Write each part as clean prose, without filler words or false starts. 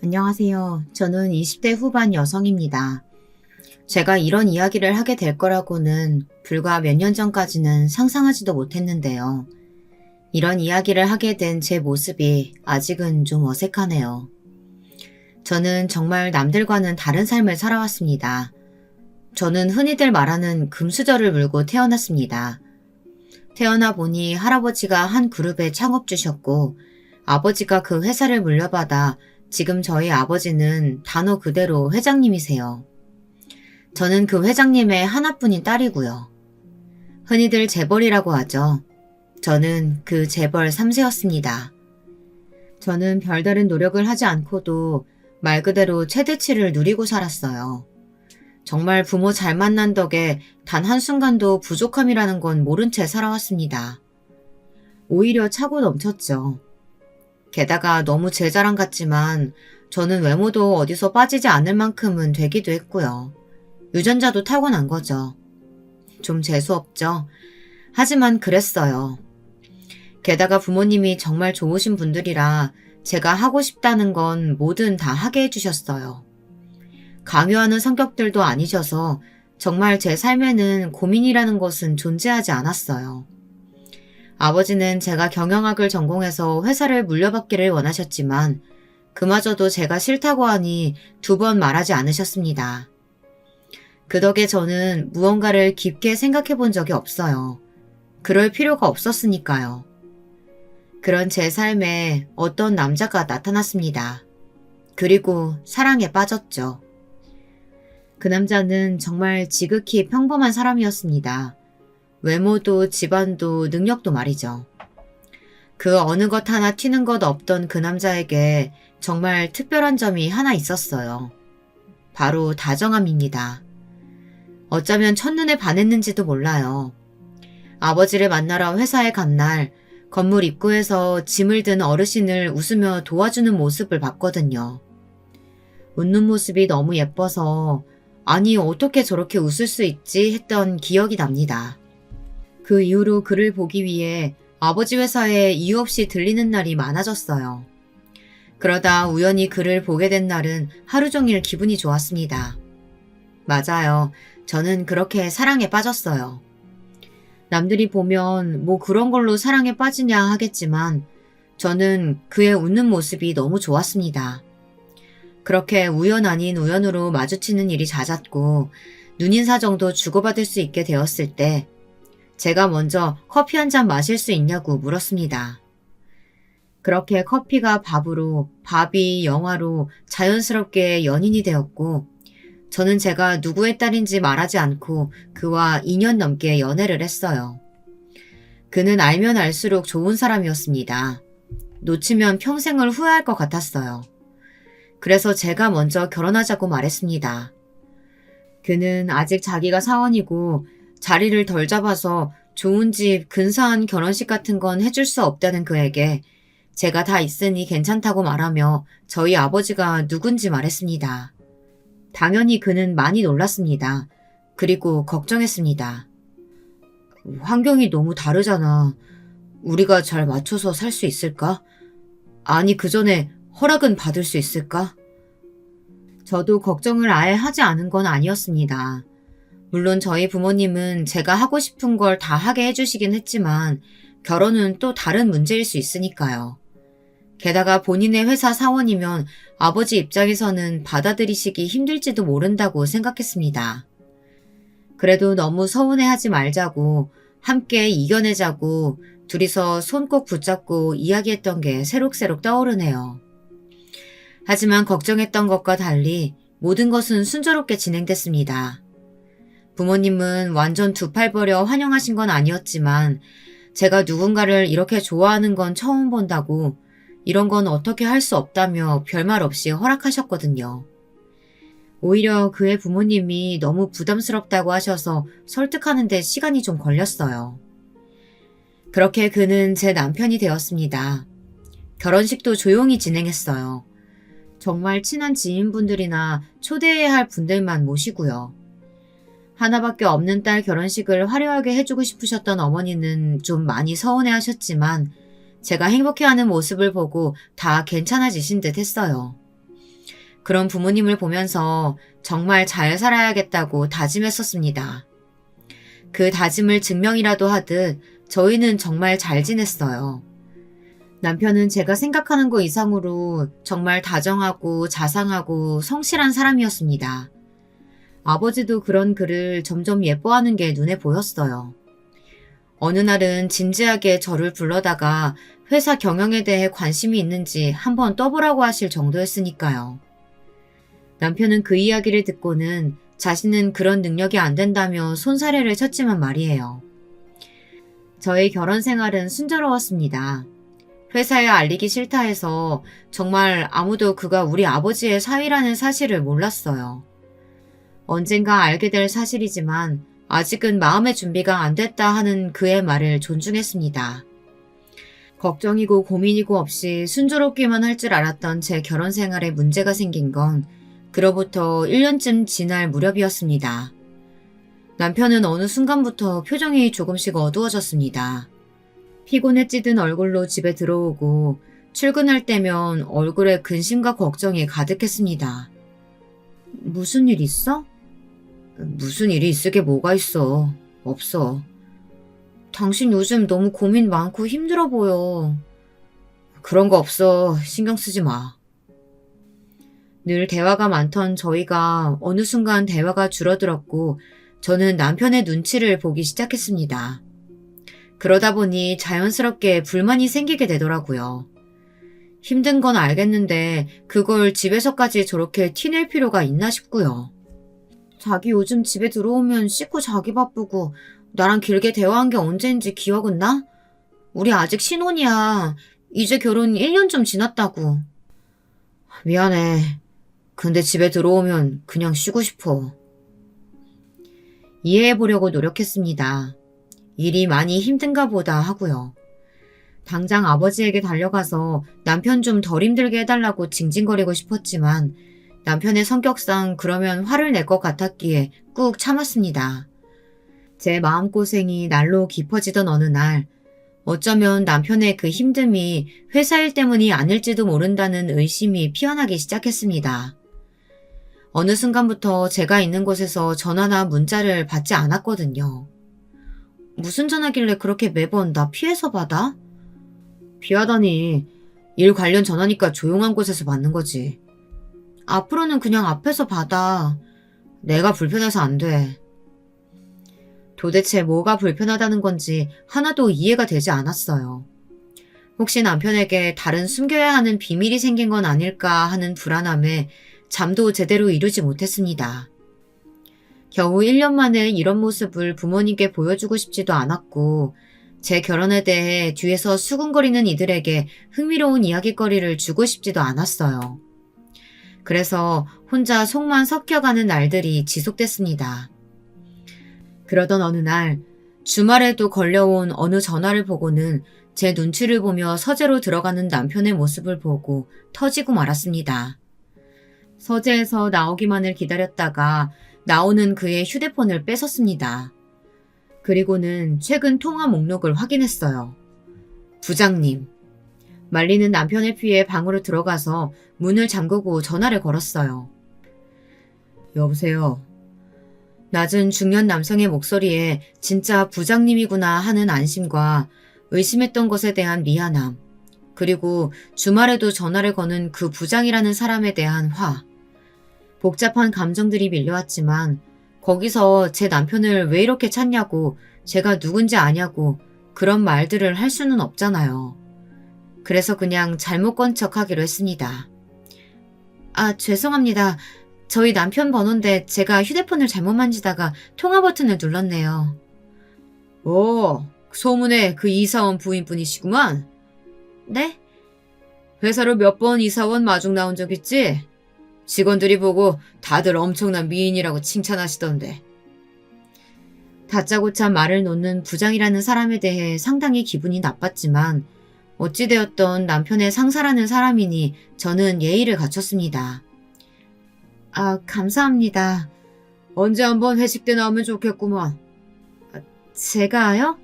안녕하세요. 저는 20대 후반 여성입니다. 제가 이런 이야기를 하게 될 거라고는 불과 몇 년 전까지는 상상하지도 못했는데요. 이런 이야기를 하게 된 제 모습이 아직은 좀 어색하네요. 저는 정말 남들과는 다른 삶을 살아왔습니다. 저는 흔히들 말하는 금수저를 물고 태어났습니다. 태어나 보니 할아버지가 한 그룹의 창업주셨고 아버지가 그 회사를 물려받아 지금 저희 아버지는 단어 그대로 회장님이세요. 저는 그 회장님의 하나뿐인 딸이고요. 흔히들 재벌이라고 하죠. 저는 그 재벌 3세였습니다. 저는 별다른 노력을 하지 않고도 말 그대로 최대치를 누리고 살았어요. 정말 부모 잘 만난 덕에 단 한순간도 부족함이라는 건 모른 채 살아왔습니다. 오히려 차고 넘쳤죠. 게다가 너무 제 자랑 같지만 저는 외모도 어디서 빠지지 않을 만큼은 되기도 했고요. 유전자도 타고난 거죠. 좀 재수없죠? 하지만 그랬어요. 게다가 부모님이 정말 좋으신 분들이라 제가 하고 싶다는 건 뭐든 다 하게 해주셨어요. 강요하는 성격들도 아니셔서 정말 제 삶에는 고민이라는 것은 존재하지 않았어요. 아버지는 제가 경영학을 전공해서 회사를 물려받기를 원하셨지만 그마저도 제가 싫다고 하니 2번 말하지 않으셨습니다. 그 덕에 저는 무언가를 깊게 생각해 본 적이 없어요. 그럴 필요가 없었으니까요. 그런 제 삶에 어떤 남자가 나타났습니다. 그리고 사랑에 빠졌죠. 그 남자는 정말 지극히 평범한 사람이었습니다. 외모도 집안도 능력도 말이죠. 그 어느 것 하나 튀는 것 없던 그 남자에게 정말 특별한 점이 하나 있었어요. 바로 다정함입니다. 어쩌면 첫눈에 반했는지도 몰라요. 아버지를 만나러 회사에 간 날 건물 입구에서 짐을 든 어르신을 웃으며 도와주는 모습을 봤거든요. 웃는 모습이 너무 예뻐서 아니 어떻게 저렇게 웃을 수 있지 했던 기억이 납니다. 그 이후로 그를 보기 위해 아버지 회사에 이유 없이 들리는 날이 많아졌어요. 그러다 우연히 그를 보게 된 날은 하루 종일 기분이 좋았습니다. 맞아요. 저는 그렇게 사랑에 빠졌어요. 남들이 보면 뭐 그런 걸로 사랑에 빠지냐 하겠지만 저는 그의 웃는 모습이 너무 좋았습니다. 그렇게 우연 아닌 우연으로 마주치는 일이 잦았고 눈인사 정도 주고받을 수 있게 되었을 때 제가 먼저 커피 한 잔 마실 수 있냐고 물었습니다. 그렇게 커피가 밥으로, 밥이 영화로 자연스럽게 연인이 되었고 저는 제가 누구의 딸인지 말하지 않고 그와 2년 넘게 연애를 했어요. 그는 알면 알수록 좋은 사람이었습니다. 놓치면 평생을 후회할 것 같았어요. 그래서 제가 먼저 결혼하자고 말했습니다. 그는 아직 자기가 사원이고 자리를 덜 잡아서 좋은 집, 근사한 결혼식 같은 건 해줄 수 없다는 그에게 제가 다 있으니 괜찮다고 말하며 저희 아버지가 누군지 말했습니다. 당연히 그는 많이 놀랐습니다. 그리고 걱정했습니다. 환경이 너무 다르잖아. 우리가 잘 맞춰서 살 수 있을까? 아니, 그 전에 허락은 받을 수 있을까? 저도 걱정을 아예 하지 않은 건 아니었습니다. 물론 저희 부모님은 제가 하고 싶은 걸 다 하게 해주시긴 했지만 결혼은 또 다른 문제일 수 있으니까요. 게다가 본인의 회사 사원이면 아버지 입장에서는 받아들이시기 힘들지도 모른다고 생각했습니다. 그래도 너무 서운해하지 말자고 함께 이겨내자고 둘이서 손 꼭 붙잡고 이야기했던 게 새록새록 떠오르네요. 하지만 걱정했던 것과 달리 모든 것은 순조롭게 진행됐습니다. 부모님은 완전 두 팔 벌여 환영하신 건 아니었지만 제가 누군가를 이렇게 좋아하는 건 처음 본다고 이런 건 어떻게 할 수 없다며 별말 없이 허락하셨거든요. 오히려 그의 부모님이 너무 부담스럽다고 하셔서 설득하는 데 시간이 좀 걸렸어요. 그렇게 그는 제 남편이 되었습니다. 결혼식도 조용히 진행했어요. 정말 친한 지인분들이나 초대해야 할 분들만 모시고요. 하나밖에 없는 딸 결혼식을 화려하게 해주고 싶으셨던 어머니는 좀 많이 서운해 하셨지만 제가 행복해하는 모습을 보고 다 괜찮아지신 듯 했어요. 그런 부모님을 보면서 정말 잘 살아야겠다고 다짐했었습니다. 그 다짐을 증명이라도 하듯 저희는 정말 잘 지냈어요. 남편은 제가 생각하는 것 이상으로 정말 다정하고 자상하고 성실한 사람이었습니다. 아버지도 그런 그를 점점 예뻐하는 게 눈에 보였어요. 어느 날은 진지하게 저를 불러다가 회사 경영에 대해 관심이 있는지 한번 떠보라고 하실 정도였으니까요. 남편은 그 이야기를 듣고는 자신은 그런 능력이 안 된다며 손사래를 쳤지만 말이에요. 저의 결혼 생활은 순조로웠습니다. 회사에 알리기 싫다 해서 정말 아무도 그가 우리 아버지의 사위라는 사실을 몰랐어요. 언젠가 알게 될 사실이지만 아직은 마음의 준비가 안 됐다 하는 그의 말을 존중했습니다. 걱정이고 고민이고 없이 순조롭기만 할 줄 알았던 제 결혼 생활에 문제가 생긴 건 그로부터 1년쯤 지날 무렵이었습니다. 남편은 어느 순간부터 표정이 조금씩 어두워졌습니다. 피곤에 찌든 얼굴로 집에 들어오고 출근할 때면 얼굴에 근심과 걱정이 가득했습니다. 무슨 일 있어? 무슨 일이 있을 게 뭐가 있어. 없어. 당신 요즘 너무 고민 많고 힘들어 보여. 그런 거 없어. 신경 쓰지 마. 늘 대화가 많던 저희가 어느 순간 대화가 줄어들었고 저는 남편의 눈치를 보기 시작했습니다. 그러다 보니 자연스럽게 불만이 생기게 되더라고요. 힘든 건 알겠는데 그걸 집에서까지 저렇게 티낼 필요가 있나 싶고요. 자기 요즘 집에 들어오면 씻고 자기 바쁘고 나랑 길게 대화한 게 언제인지 기억은 나? 우리 아직 신혼이야. 이제 결혼 1년 좀 지났다고. 미안해. 근데 집에 들어오면 그냥 쉬고 싶어. 이해해보려고 노력했습니다. 일이 많이 힘든가 보다 하고요. 당장 아버지에게 달려가서 남편 좀 덜 힘들게 해달라고 징징거리고 싶었지만 남편의 성격상 그러면 화를 낼 것 같았기에 꾹 참았습니다. 제 마음고생이 날로 깊어지던 어느 날 어쩌면 남편의 그 힘듦이 회사 일 때문이 아닐지도 모른다는 의심이 피어나기 시작했습니다. 어느 순간부터 제가 있는 곳에서 전화나 문자를 받지 않았거든요. 무슨 전화길래 그렇게 매번 나 피해서 받아? 피하다니 일 관련 전화니까 조용한 곳에서 받는 거지. 앞으로는 그냥 앞에서 받아. 내가 불편해서 안 돼. 도대체 뭐가 불편하다는 건지 하나도 이해가 되지 않았어요. 혹시 남편에게 다른 숨겨야 하는 비밀이 생긴 건 아닐까 하는 불안함에 잠도 제대로 이루지 못했습니다. 겨우 1년 만에 이런 모습을 부모님께 보여주고 싶지도 않았고 제 결혼에 대해 뒤에서 수군거리는 이들에게 흥미로운 이야깃거리를 주고 싶지도 않았어요. 그래서 혼자 속만 섞여가는 날들이 지속됐습니다. 그러던 어느 날 주말에도 걸려온 어느 전화를 보고는 제 눈치를 보며 서재로 들어가는 남편의 모습을 보고 터지고 말았습니다. 서재에서 나오기만을 기다렸다가 나오는 그의 휴대폰을 뺏었습니다. 그리고는 최근 통화 목록을 확인했어요. 부장님. 말리는 남편을 피해 방으로 들어가서 문을 잠그고 전화를 걸었어요. 여보세요. 낮은 중년 남성의 목소리에 진짜 부장님이구나 하는 안심과 의심했던 것에 대한 미안함, 그리고 주말에도 전화를 거는 그 부장이라는 사람에 대한 화. 복잡한 감정들이 밀려왔지만 거기서 제 남편을 왜 이렇게 찾냐고 제가 누군지 아냐고 그런 말들을 할 수는 없잖아요. 그래서 그냥 잘못 건 척하기로 했습니다. 아, 죄송합니다. 저희 남편 번호인데 제가 휴대폰을 잘못 만지다가 통화 버튼을 눌렀네요. 오, 소문에 그 이사원 부인분이시구만. 네? 회사로 몇 번 이사원 마중 나온 적 있지? 직원들이 보고 다들 엄청난 미인이라고 칭찬하시던데. 다짜고짜 말을 놓는 부장이라는 사람에 대해 상당히 기분이 나빴지만 어찌되었던 남편의 상사라는 사람이니 저는 예의를 갖췄습니다. 아, 감사합니다. 언제 한번 회식 때 나오면 좋겠구먼. 제가요?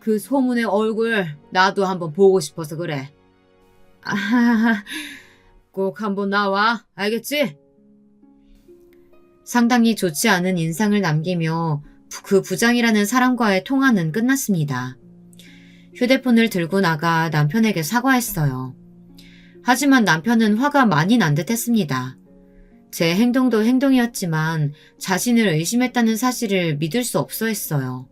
그 소문의 얼굴 나도 한번 보고 싶어서 그래. 아, 꼭 한번 나와. 알겠지? 상당히 좋지 않은 인상을 남기며 그 부장이라는 사람과의 통화는 끝났습니다. 휴대폰을 들고 나가 남편에게 사과했어요. 하지만 남편은 화가 많이 난 듯 했습니다. 제 행동도 행동이었지만 자신을 의심했다는 사실을 믿을 수 없어 했어요.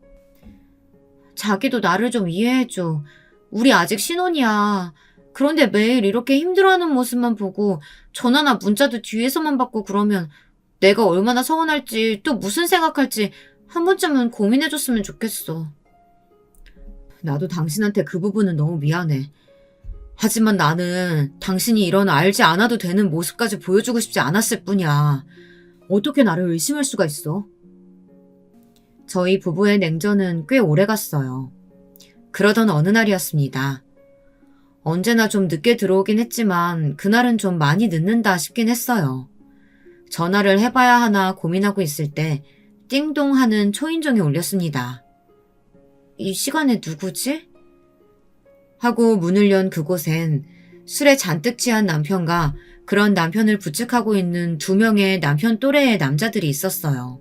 자기도 나를 좀 이해해줘. 우리 아직 신혼이야. 그런데 매일 이렇게 힘들어하는 모습만 보고 전화나 문자도 뒤에서만 받고 그러면 내가 얼마나 서운할지 또 무슨 생각할지 한 번쯤은 고민해줬으면 좋겠어. 나도 당신한테 그 부분은 너무 미안해. 하지만 나는 당신이 이런 알지 않아도 되는 모습까지 보여주고 싶지 않았을 뿐이야. 어떻게 나를 의심할 수가 있어? 저희 부부의 냉전은 꽤 오래 갔어요. 그러던 어느 날이었습니다. 언제나 좀 늦게 들어오긴 했지만 그날은 좀 많이 늦는다 싶긴 했어요. 전화를 해봐야 하나 고민하고 있을 때 띵동 하는 초인종이 울렸습니다. 이 시간에 누구지? 하고 문을 연 그곳엔 술에 잔뜩 취한 남편과 그런 남편을 부축하고 있는 2명의 남편 또래의 남자들이 있었어요.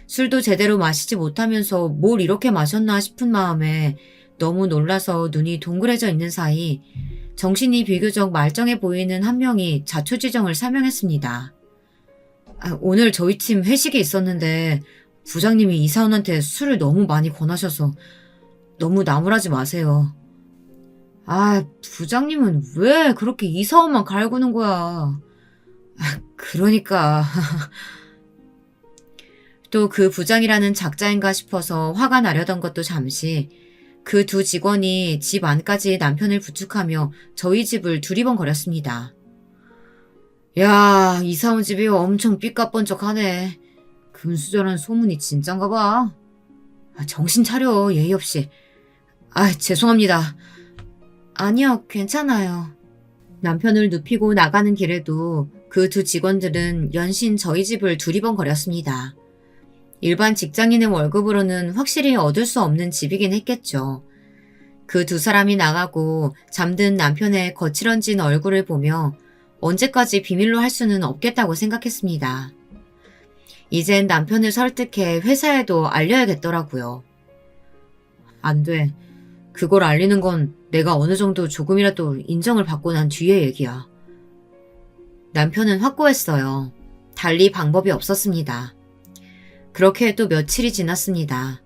술도 제대로 마시지 못하면서 뭘 이렇게 마셨나 싶은 마음에 너무 놀라서 눈이 동그래져 있는 사이 정신이 비교적 말짱해 보이는 한 명이 자초지정을 설명했습니다. 오늘 저희 팀 회식이 있었는데 부장님이 이사원한테 술을 너무 많이 권하셔서 너무 나무라지 마세요. 부장님은 왜 그렇게 이사원만 갈구는 거야. 그러니까. 또 그 부장이라는 작자인가 싶어서 화가 나려던 것도 잠시 그 2 직원이 집 안까지 남편을 부축하며 저희 집을 두리번거렸습니다. 야, 이사원 집이 엄청 삐까뻔쩍하네. 금수저라는 소문이 진짠가 봐. 정신 차려, 예의 없이. 죄송합니다. 아니요, 괜찮아요. 남편을 눕히고 나가는 길에도 그 2 직원들은 연신 저희 집을 두리번거렸습니다. 일반 직장인의 월급으로는 확실히 얻을 수 없는 집이긴 했겠죠. 그 2 사람이 나가고 잠든 남편의 거칠어진 얼굴을 보며 언제까지 비밀로 할 수는 없겠다고 생각했습니다. 이젠 남편을 설득해 회사에도 알려야겠더라고요. 안 돼. 그걸 알리는 건 내가 어느 정도 조금이라도 인정을 받고 난 뒤의 얘기야. 남편은 확고했어요. 달리 방법이 없었습니다. 그렇게 또 며칠이 지났습니다.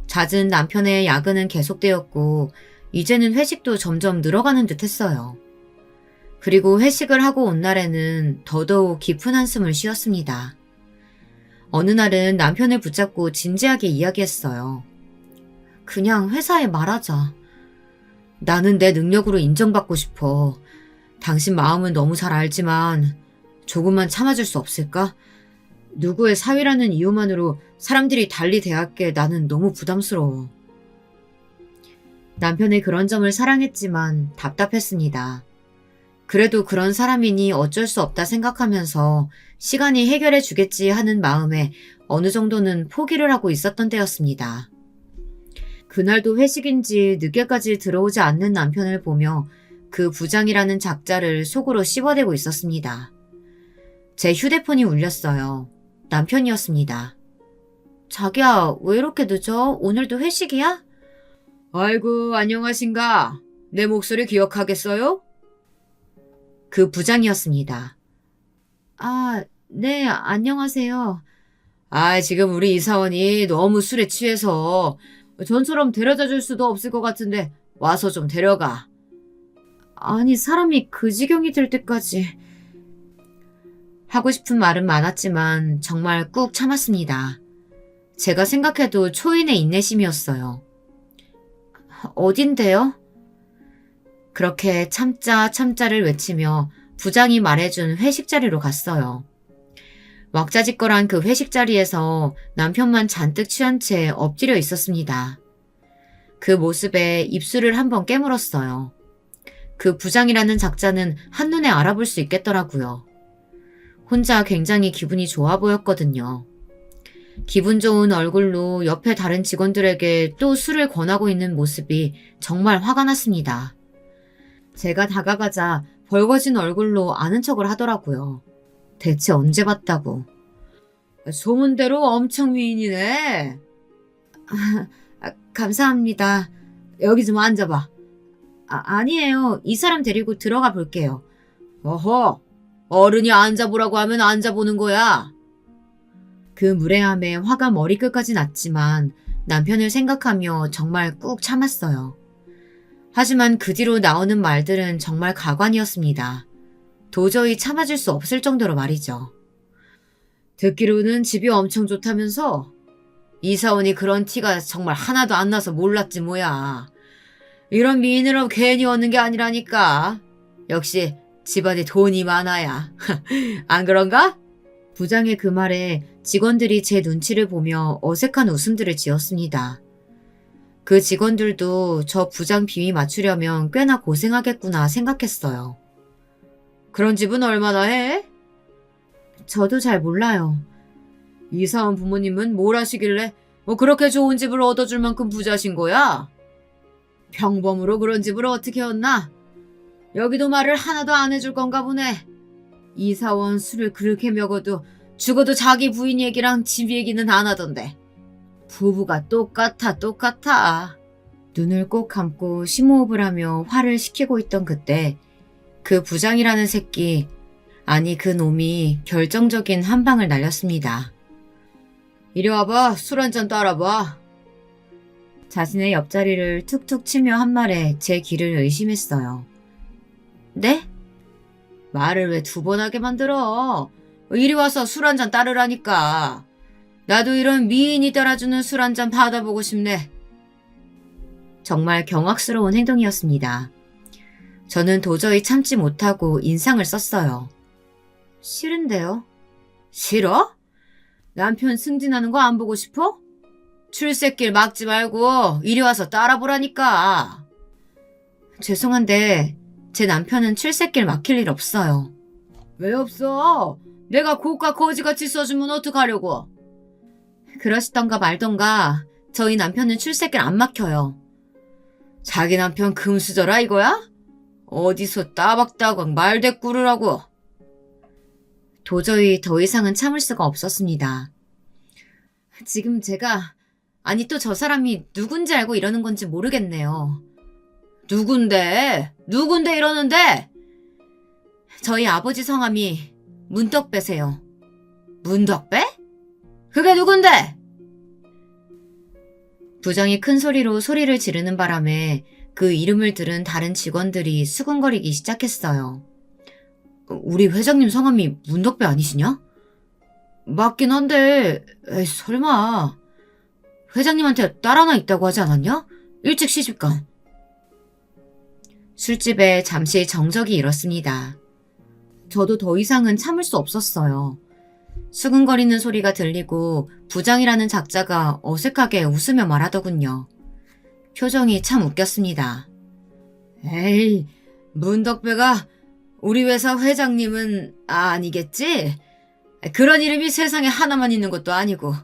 잦은 남편의 야근은 계속되었고 이제는 회식도 점점 늘어가는 듯 했어요. 그리고 회식을 하고 온 날에는 더더욱 깊은 한숨을 쉬었습니다. 어느 날은 남편을 붙잡고 진지하게 이야기했어요. 그냥 회사에 말하자. 나는 내 능력으로 인정받고 싶어. 당신 마음은 너무 잘 알지만 조금만 참아줄 수 없을까? 누구의 사위라는 이유만으로 사람들이 달리 대하기에 나는 너무 부담스러워. 남편의 그런 점을 사랑했지만 답답했습니다. 그래도 그런 사람이니 어쩔 수 없다 생각하면서 시간이 해결해 주겠지 하는 마음에 어느 정도는 포기를 하고 있었던 때였습니다. 그날도 회식인지 늦게까지 들어오지 않는 남편을 보며 그 부장이라는 작자를 속으로 씹어대고 있었습니다. 제 휴대폰이 울렸어요. 남편이었습니다. 자기야, 왜 이렇게 늦어? 오늘도 회식이야? 아이고, 안녕하신가? 내 목소리 기억하겠어요? 그 부장이었습니다. 네, 안녕하세요. 지금 우리 이사원이 너무 술에 취해서 전처럼 데려다 줄 수도 없을 것 같은데 와서 좀 데려가. 아니, 사람이 그 지경이 될 때까지. 하고 싶은 말은 많았지만 정말 꾹 참았습니다. 제가 생각해도 초인의 인내심이었어요. 어딘데요? 그렇게 참자를 외치며 부장이 말해준 회식 자리로 갔어요. 왁자지껄한 그 회식 자리에서 남편만 잔뜩 취한 채 엎드려 있었습니다. 그 모습에 입술을 한번 깨물었어요. 그 부장이라는 작자는 한눈에 알아볼 수 있겠더라고요. 혼자 굉장히 기분이 좋아 보였거든요. 기분 좋은 얼굴로 옆에 다른 직원들에게 또 술을 권하고 있는 모습이 정말 화가 났습니다. 제가 다가가자 벌거진 얼굴로 아는 척을 하더라고요. 대체 언제 봤다고. 소문대로 엄청 미인이네. 감사합니다. 여기 좀 앉아봐. 아니에요. 이 사람 데리고 들어가 볼게요. 어허, 어른이 앉아보라고 하면 앉아보는 거야. 그 무례함에 화가 머리끝까지 났지만 남편을 생각하며 정말 꾹 참았어요. 하지만 그 뒤로 나오는 말들은 정말 가관이었습니다. 도저히 참아줄 수 없을 정도로 말이죠. 듣기로는 집이 엄청 좋다면서? 이사원이 그런 티가 정말 하나도 안 나서 몰랐지 뭐야. 이런 미인으로 괜히 얻는 게 아니라니까. 역시 집안에 돈이 많아야. 안 그런가? 부장의 그 말에 직원들이 제 눈치를 보며 어색한 웃음들을 지었습니다. 그 직원들도 저 부장 비위 맞추려면 꽤나 고생하겠구나 생각했어요. 그런 집은 얼마나 해? 저도 잘 몰라요. 이사원 부모님은 뭘 하시길래 그렇게 좋은 집을 얻어줄 만큼 부자신 거야? 평범으로 그런 집을 어떻게 얻나? 여기도 말을 하나도 안 해줄 건가 보네. 이사원 술을 그렇게 먹어도 죽어도 자기 부인 얘기랑 집 얘기는 안 하던데. 부부가 똑같아. 눈을 꼭 감고 심호흡을 하며 화를 식히고 있던 그때 그 부장이라는 새끼, 아니 그 놈이 결정적인 한 방을 날렸습니다. 이리 와봐. 술 한잔 따라봐. 자신의 옆자리를 툭툭 치며 한 말에 제 귀를 의심했어요. 네? 말을 왜 두 번 하게 만들어? 이리 와서 술 한잔 따르라니까. 나도 이런 미인이 따라주는 술 한잔 받아보고 싶네. 정말 경악스러운 행동이었습니다. 저는 도저히 참지 못하고 인상을 썼어요. 싫은데요? 싫어? 남편 승진하는 거 안 보고 싶어? 출세길 막지 말고 이리 와서 따라보라니까. 죄송한데 제 남편은 출세길 막힐 일 없어요. 왜 없어? 내가 고가 거지같이 써주면 어떡하려고. 그러시던가 말던가 저희 남편은 출세길 안 막혀요. 자기 남편 금수저라 이거야? 어디서 따박따박 말대꾸르라고. 도저히 더 이상은 참을 수가 없었습니다. 지금 제가, 아니 또 저 사람이 누군지 알고 이러는 건지 모르겠네요. 누군데 이러는데? 저희 아버지 성함이 문덕배세요. 문덕배? 그게 누군데? 부장이 큰 소리로 소리를 지르는 바람에 그 이름을 들은 다른 직원들이 수군거리기 시작했어요. 우리 회장님 성함이 문덕배 아니시냐? 맞긴 한데, 에이, 설마. 회장님한테 딸 하나 있다고 하지 않았냐? 일찍 시집간. 술집에 잠시 정적이 일었습니다. 저도 더 이상은 참을 수 없었어요. 수근거리는 소리가 들리고 부장이라는 작자가 어색하게 웃으며 말하더군요. 표정이 참 웃겼습니다. 에이, 문덕배가 우리 회사 회장님은 아니겠지? 그런 이름이 세상에 하나만 있는 것도 아니고.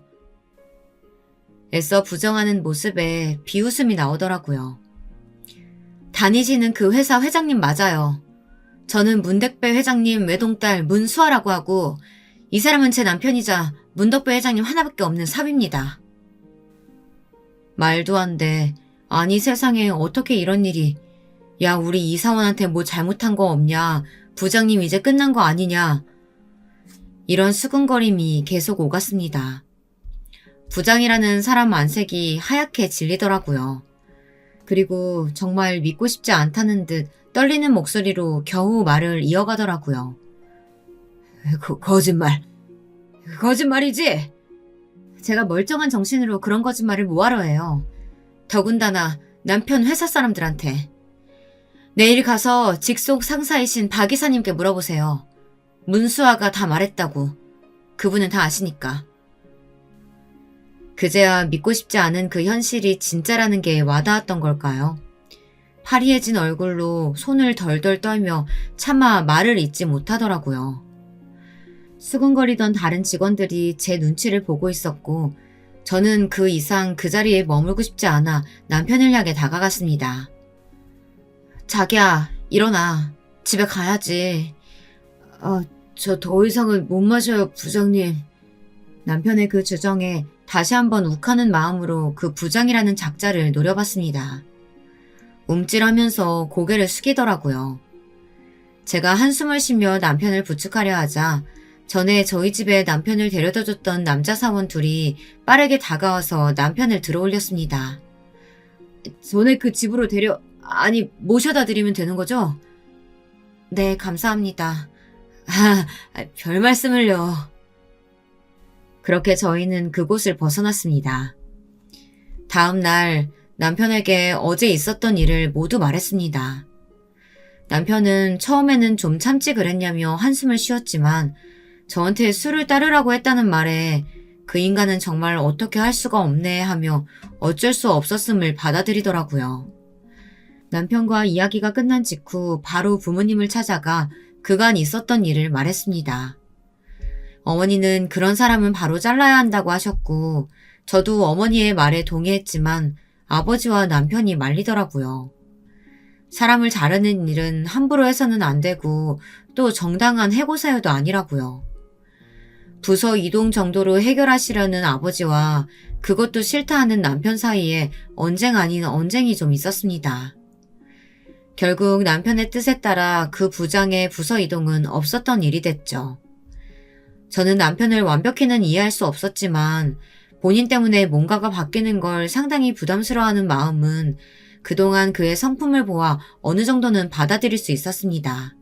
애써 부정하는 모습에 비웃음이 나오더라고요. 다니시는 그 회사 회장님 맞아요. 저는 문덕배 회장님 외동딸 문수아라고 하고 이 사람은 제 남편이자 문덕배 회장님 하나밖에 없는 사위입니다. 말도 안 돼. 아니 세상에 어떻게 이런 일이. 야 우리 이사원한테 뭐 잘못한 거 없냐. 부장님 이제 끝난 거 아니냐. 이런 수근거림이 계속 오갔습니다. 부장이라는 사람 안색이 하얗게 질리더라고요. 그리고 정말 믿고 싶지 않다는 듯 떨리는 목소리로 겨우 말을 이어가더라고요. 거짓말. 거짓말이지? 제가 멀쩡한 정신으로 그런 거짓말을 뭐하러 해요. 더군다나 남편 회사 사람들한테. 내일 가서 직속 상사이신 박 이사님께 물어보세요. 문수아가 다 말했다고. 그분은 다 아시니까. 그제야 믿고 싶지 않은 그 현실이 진짜라는 게 와닿았던 걸까요? 파리해진 얼굴로 손을 덜덜 떨며 차마 말을 잇지 못하더라고요. 수근거리던 다른 직원들이 제 눈치를 보고 있었고 저는 그 이상 그 자리에 머물고 싶지 않아 남편을 향해 다가갔습니다. 자기야, 일어나. 집에 가야지. 저 더 이상은 못 마셔요, 부장님. 남편의 그 주정에 다시 한번 욱하는 마음으로 그 부장이라는 작자를 노려봤습니다. 움찔하면서 고개를 숙이더라고요. 제가 한숨을 쉬며 남편을 부축하려 하자 전에 저희 집에 남편을 데려다 줬던 남자 사원 둘이 빠르게 다가와서 남편을 들어올렸습니다. 전에 그 집으로 모셔다 드리면 되는 거죠? 네, 감사합니다. 별 말씀을요. 그렇게 저희는 그곳을 벗어났습니다. 다음 날 남편에게 어제 있었던 일을 모두 말했습니다. 남편은 처음에는 좀 참지 그랬냐며 한숨을 쉬었지만 저한테 술을 따르라고 했다는 말에 그 인간은 정말 어떻게 할 수가 없네 하며 어쩔 수 없었음을 받아들이더라고요. 남편과 이야기가 끝난 직후 바로 부모님을 찾아가 그간 있었던 일을 말했습니다. 어머니는 그런 사람은 바로 잘라야 한다고 하셨고 저도 어머니의 말에 동의했지만 아버지와 남편이 말리더라고요. 사람을 자르는 일은 함부로 해서는 안 되고 또 정당한 해고 사유도 아니라고요. 부서 이동 정도로 해결하시려는 아버지와 그것도 싫다 하는 남편 사이에 언쟁 아닌 언쟁이 좀 있었습니다. 결국 남편의 뜻에 따라 그 부장의 부서 이동은 없었던 일이 됐죠. 저는 남편을 완벽히는 이해할 수 없었지만 본인 때문에 뭔가가 바뀌는 걸 상당히 부담스러워하는 마음은 그동안 그의 성품을 보아 어느 정도는 받아들일 수 있었습니다.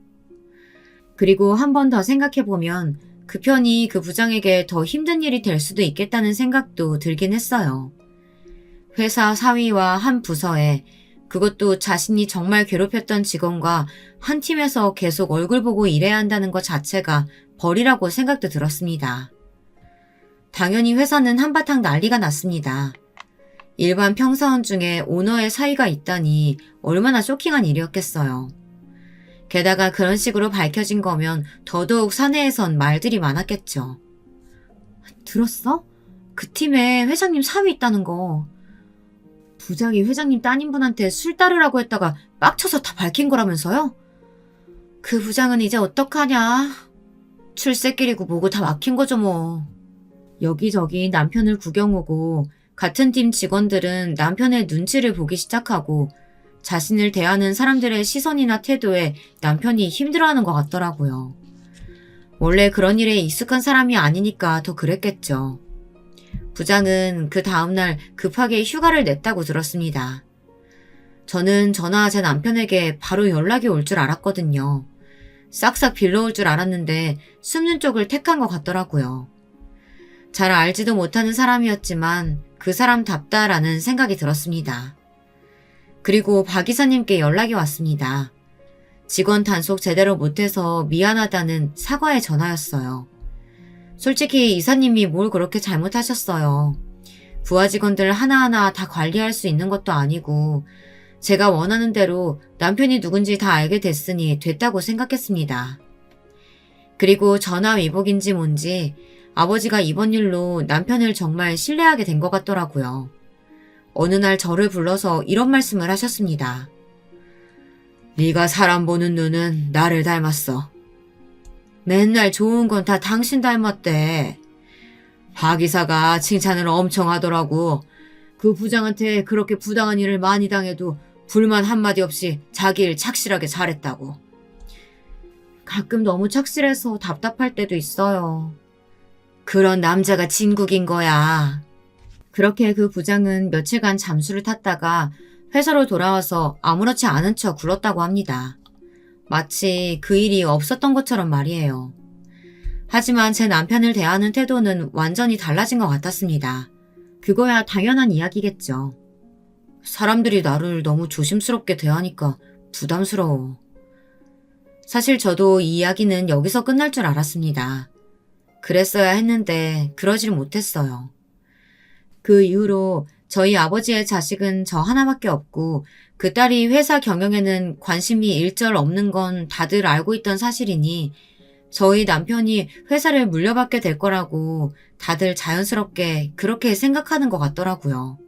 그리고 한 번 더 생각해보면 그 편이 그 부장에게 더 힘든 일이 될 수도 있겠다는 생각도 들긴 했어요. 회사 사위와 한 부서에 그것도 자신이 정말 괴롭혔던 직원과 한 팀에서 계속 얼굴 보고 일해야 한다는 것 자체가 벌이라고 생각도 들었습니다. 당연히 회사는 한바탕 난리가 났습니다. 일반 평사원 중에 오너의 사위가 있다니 얼마나 쇼킹한 일이었겠어요. 게다가 그런 식으로 밝혀진 거면 더더욱 사내에선 말들이 많았겠죠. 들었어? 그 팀에 회장님 사위 있다는 거. 부장이 회장님 따님분한테 술 따르라고 했다가 빡쳐서 다 밝힌 거라면서요? 그 부장은 이제 어떡하냐. 출세길이고 뭐고 다 막힌 거죠 뭐. 여기저기 남편을 구경 오고 같은 팀 직원들은 남편의 눈치를 보기 시작하고 자신을 대하는 사람들의 시선이나 태도에 남편이 힘들어하는 것 같더라고요. 원래 그런 일에 익숙한 사람이 아니니까 더 그랬겠죠. 부장은 그 다음날 급하게 휴가를 냈다고 들었습니다. 저는 저나 제 남편에게 바로 연락이 올 줄 알았거든요. 싹싹 빌려올 줄 알았는데 숨는 쪽을 택한 것 같더라고요. 잘 알지도 못하는 사람이었지만 그 사람답다라는 생각이 들었습니다. 그리고 박 이사님께 연락이 왔습니다. 직원 단속 제대로 못해서 미안하다는 사과의 전화였어요. 솔직히 이사님이 뭘 그렇게 잘못하셨어요. 부하 직원들 하나하나 다 관리할 수 있는 것도 아니고 제가 원하는 대로 남편이 누군지 다 알게 됐으니 됐다고 생각했습니다. 그리고 전화 위복인지 뭔지 아버지가 이번 일로 남편을 정말 신뢰하게 된 것 같더라고요. 어느 날 저를 불러서 이런 말씀을 하셨습니다. 네가 사람 보는 눈은 나를 닮았어. 맨날 좋은 건 다 당신 닮았대. 박 이사가 칭찬을 엄청 하더라고. 그 부장한테 그렇게 부당한 일을 많이 당해도 불만 한마디 없이 자기 일 착실하게 잘했다고. 가끔 너무 착실해서 답답할 때도 있어요. 그런 남자가 진국인 거야. 그렇게 그 부장은 며칠간 잠수를 탔다가 회사로 돌아와서 아무렇지 않은 척 굴었다고 합니다. 마치 그 일이 없었던 것처럼 말이에요. 하지만 제 남편을 대하는 태도는 완전히 달라진 것 같았습니다. 그거야 당연한 이야기겠죠. 사람들이 나를 너무 조심스럽게 대하니까 부담스러워. 사실 저도 이 이야기는 여기서 끝날 줄 알았습니다. 그랬어야 했는데 그러질 못했어요. 그 이후로 저희 아버지의 자식은 저 하나밖에 없고 그 딸이 회사 경영에는 관심이 일절 없는 건 다들 알고 있던 사실이니 저희 남편이 회사를 물려받게 될 거라고 다들 자연스럽게 그렇게 생각하는 것 같더라고요.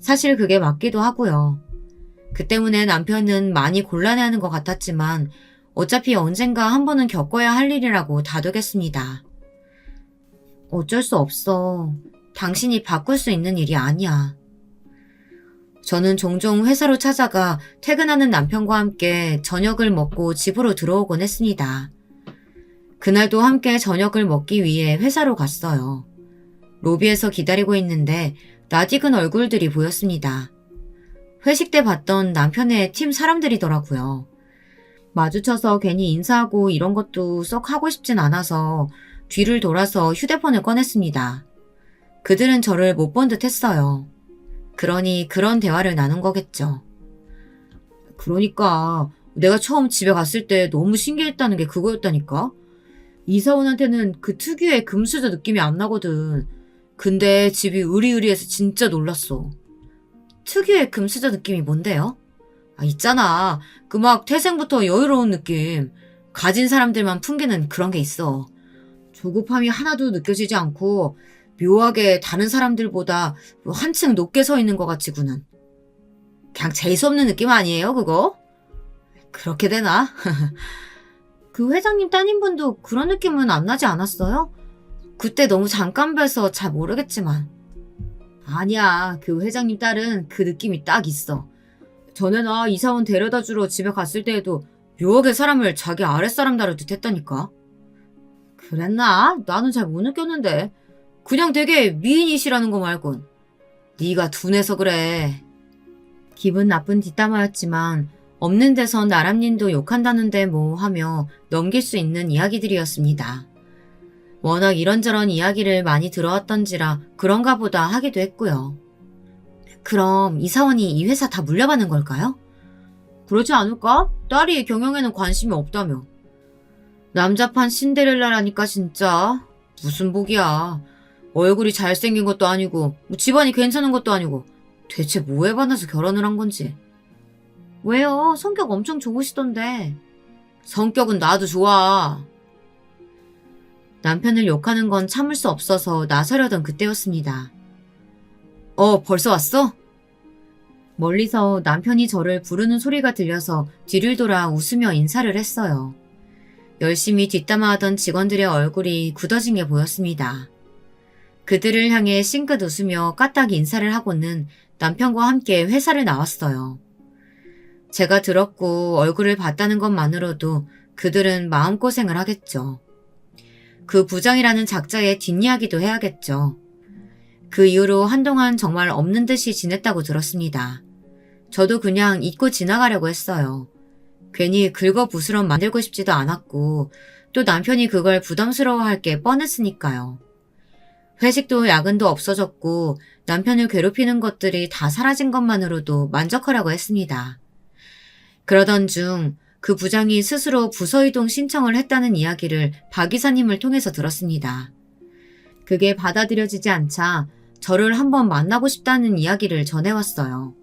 사실 그게 맞기도 하고요. 그 때문에 남편은 많이 곤란해하는 것 같았지만 어차피 언젠가 한 번은 겪어야 할 일이라고 다독였습니다. 어쩔 수 없어. 당신이 바꿀 수 있는 일이 아니야. 저는 종종 회사로 찾아가 퇴근하는 남편과 함께 저녁을 먹고 집으로 들어오곤 했습니다. 그날도 함께 저녁을 먹기 위해 회사로 갔어요. 로비에서 기다리고 있는데 낯익은 얼굴들이 보였습니다. 회식 때 봤던 남편의 팀 사람들이더라고요. 마주쳐서 괜히 인사하고 이런 것도 썩 하고 싶진 않아서 뒤를 돌아서 휴대폰을 꺼냈습니다. 그들은 저를 못 본 듯 했어요. 그러니 그런 대화를 나눈 거겠죠. 그러니까 내가 처음 집에 갔을 때 너무 신기했다는 게 그거였다니까? 이사원한테는 그 특유의 금수저 느낌이 안 나거든. 근데 집이 으리으리해서 진짜 놀랐어. 특유의 금수저 느낌이 뭔데요? 있잖아. 그 막 태생부터 여유로운 느낌. 가진 사람들만 풍기는 그런 게 있어. 조급함이 하나도 느껴지지 않고 묘하게 다른 사람들보다 한층 높게 서 있는 것 같이 구는. 그냥 재수없는 느낌 아니에요, 그거? 그렇게 되나? 그 회장님 따님분도 그런 느낌은 안 나지 않았어요? 그때 너무 잠깐 뵈서 잘 모르겠지만. 아니야, 그 회장님 딸은 그 느낌이 딱 있어. 전에 나 이사원 데려다 주러 집에 갔을 때에도 묘하게 사람을 자기 아랫사람 다루듯 했다니까. 그랬나? 나는 잘 못 느꼈는데. 그냥 되게 미인이시라는 거 말곤. 네가 둔해서 그래. 기분 나쁜 뒷담화였지만 없는 데선 나람님도 욕한다는데 뭐 하며 넘길 수 있는 이야기들이었습니다. 워낙 이런저런 이야기를 많이 들어왔던지라 그런가 보다 하기도 했고요. 그럼 이사원이 이 회사 다 물려받는 걸까요? 그렇지 않을까? 딸이 경영에는 관심이 없다며. 남자판 신데렐라라니까 진짜. 무슨 복이야. 얼굴이 잘생긴 것도 아니고 집안이 괜찮은 것도 아니고 대체 뭐에 반해서 결혼을 한 건지. 왜요? 성격 엄청 좋으시던데. 성격은 나도 좋아. 남편을 욕하는 건 참을 수 없어서 나서려던 그때였습니다. 벌써 왔어? 멀리서 남편이 저를 부르는 소리가 들려서 뒤를 돌아 웃으며 인사를 했어요. 열심히 뒷담화하던 직원들의 얼굴이 굳어진 게 보였습니다. 그들을 향해 싱긋 웃으며 까딱 인사를 하고는 남편과 함께 회사를 나왔어요. 제가 들었고 얼굴을 봤다는 것만으로도 그들은 마음고생을 하겠죠. 그 부장이라는 작자의 뒷이야기도 해야겠죠. 그 이후로 한동안 정말 없는 듯이 지냈다고 들었습니다. 저도 그냥 잊고 지나가려고 했어요. 괜히 긁어부스럼 만들고 싶지도 않았고 또 남편이 그걸 부담스러워할 게 뻔했으니까요. 회식도 야근도 없어졌고 남편을 괴롭히는 것들이 다 사라진 것만으로도 만족하려고 했습니다. 그러던 중 그 부장이 스스로 부서 이동 신청을 했다는 이야기를 박 이사님을 통해서 들었습니다. 그게 받아들여지지 않자 저를 한번 만나고 싶다는 이야기를 전해왔어요.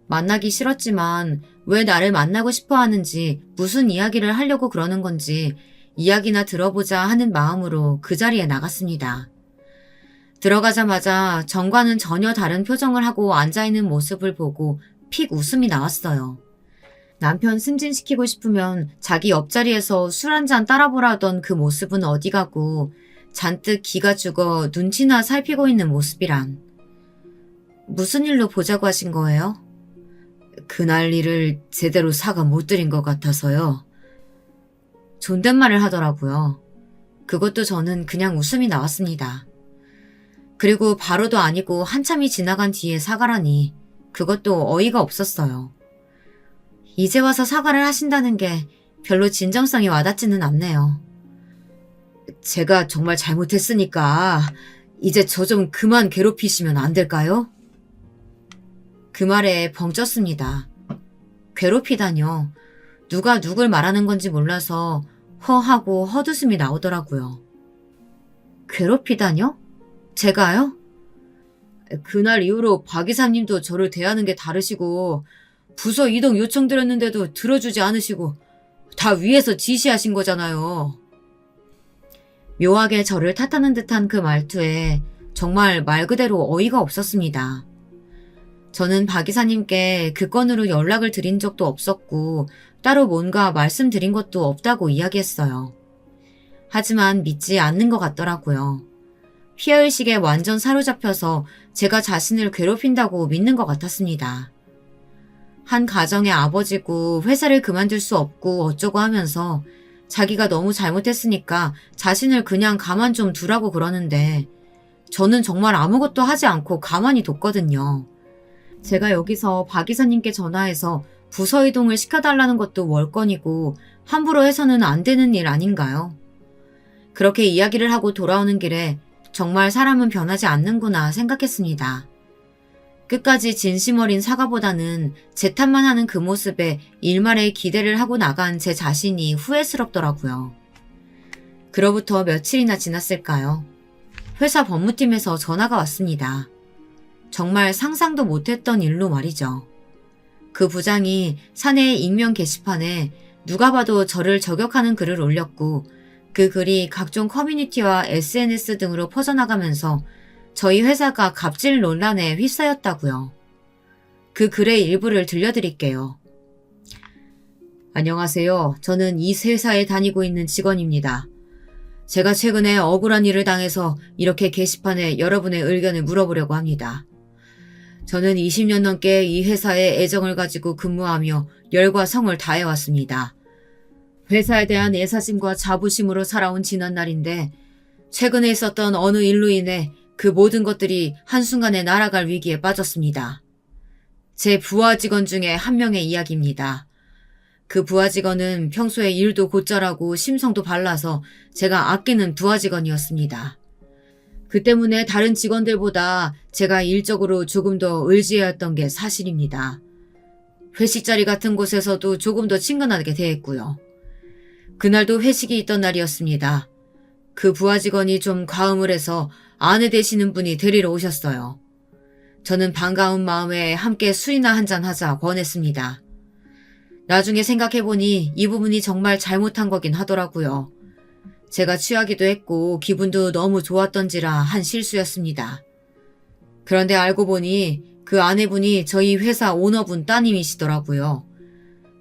만나기 싫었지만 왜 나를 만나고 싶어 하는지 무슨 이야기를 하려고 그러는 건지 이야기나 들어보자 하는 마음으로 그 자리에 나갔습니다. 들어가자마자 전과는 전혀 다른 표정을 하고 앉아있는 모습을 보고 픽 웃음이 나왔어요. 남편 승진시키고 싶으면 자기 옆자리에서 술 한잔 따라보라던 그 모습은 어디 가고 잔뜩 기가 죽어 눈치나 살피고 있는 모습이란. 무슨 일로 보자고 하신 거예요? 그날 일을 제대로 사과 못 드린 것 같아서요. 존댓말을 하더라고요. 그것도 저는 그냥 웃음이 나왔습니다. 그리고 바로도 아니고 한참이 지나간 뒤에 사과라니 그것도 어이가 없었어요. 이제 와서 사과를 하신다는 게 별로 진정성이 와닿지는 않네요. 제가 정말 잘못했으니까 이제 저 좀 그만 괴롭히시면 안 될까요? 그 말에 벙쪘습니다. 괴롭히다뇨. 누가 누굴 말하는 건지 몰라서 허하고 헛웃음이 나오더라고요. 괴롭히다뇨? 제가요? 그날 이후로 박 이사님도 저를 대하는 게 다르시고 부서 이동 요청드렸는데도 들어주지 않으시고 다 위에서 지시하신 거잖아요. 묘하게 저를 탓하는 듯한 그 말투에 정말 말 그대로 어이가 없었습니다. 저는 박 이사님께 그 건으로 연락을 드린 적도 없었고 따로 뭔가 말씀드린 것도 없다고 이야기했어요. 하지만 믿지 않는 것 같더라고요. 피해의식에 완전 사로잡혀서 제가 자신을 괴롭힌다고 믿는 것 같았습니다. 한 가정의 아버지고 회사를 그만둘 수 없고 어쩌고 하면서 자기가 너무 잘못했으니까 자신을 그냥 가만 좀 두라고 그러는데 저는 정말 아무것도 하지 않고 가만히 뒀거든요. 제가 여기서 박 이사님께 전화해서 부서 이동을 시켜달라는 것도 월권이고 함부로 해서는 안 되는 일 아닌가요? 그렇게 이야기를 하고 돌아오는 길에 정말 사람은 변하지 않는구나 생각했습니다. 끝까지 진심 어린 사과보다는 제 탓만 하는 그 모습에 일말의 기대를 하고 나간 제 자신이 후회스럽더라고요. 그로부터 며칠이나 지났을까요? 회사 법무팀에서 전화가 왔습니다. 정말 상상도 못했던 일로 말이죠. 그 부장이 사내 익명 게시판에 누가 봐도 저를 저격하는 글을 올렸고 그 글이 각종 커뮤니티와 SNS 등으로 퍼져나가면서 저희 회사가 갑질 논란에 휩싸였다고요. 그 글의 일부를 들려드릴게요. 안녕하세요. 저는 이 회사에 다니고 있는 직원입니다. 제가 최근에 억울한 일을 당해서 이렇게 게시판에 여러분의 의견을 물어보려고 합니다. 저는 20년 넘게 이 회사에 애정을 가지고 근무하며 열과 성을 다해왔습니다. 회사에 대한 애사심과 자부심으로 살아온 지난날인데 최근에 있었던 어느 일로 인해 그 모든 것들이 한순간에 날아갈 위기에 빠졌습니다. 제 부하 직원 중에 한 명의 이야기입니다. 그 부하 직원은 평소에 일도 곧잘하고 심성도 발라서 제가 아끼는 부하 직원이었습니다. 그 때문에 다른 직원들보다 제가 일적으로 조금 더 의지해왔던 게 사실입니다. 회식 자리 같은 곳에서도 조금 더 친근하게 대했고요. 그날도 회식이 있던 날이었습니다. 그 부하 직원이 좀 과음을 해서 아내 되시는 분이 데리러 오셨어요. 저는 반가운 마음에 함께 술이나 한잔 하자 권했습니다. 나중에 생각해보니 이 부분이 정말 잘못한 거긴 하더라고요. 제가 취하기도 했고 기분도 너무 좋았던지라 한 실수였습니다. 그런데 알고 보니 그 아내분이 저희 회사 오너분 따님이시더라고요.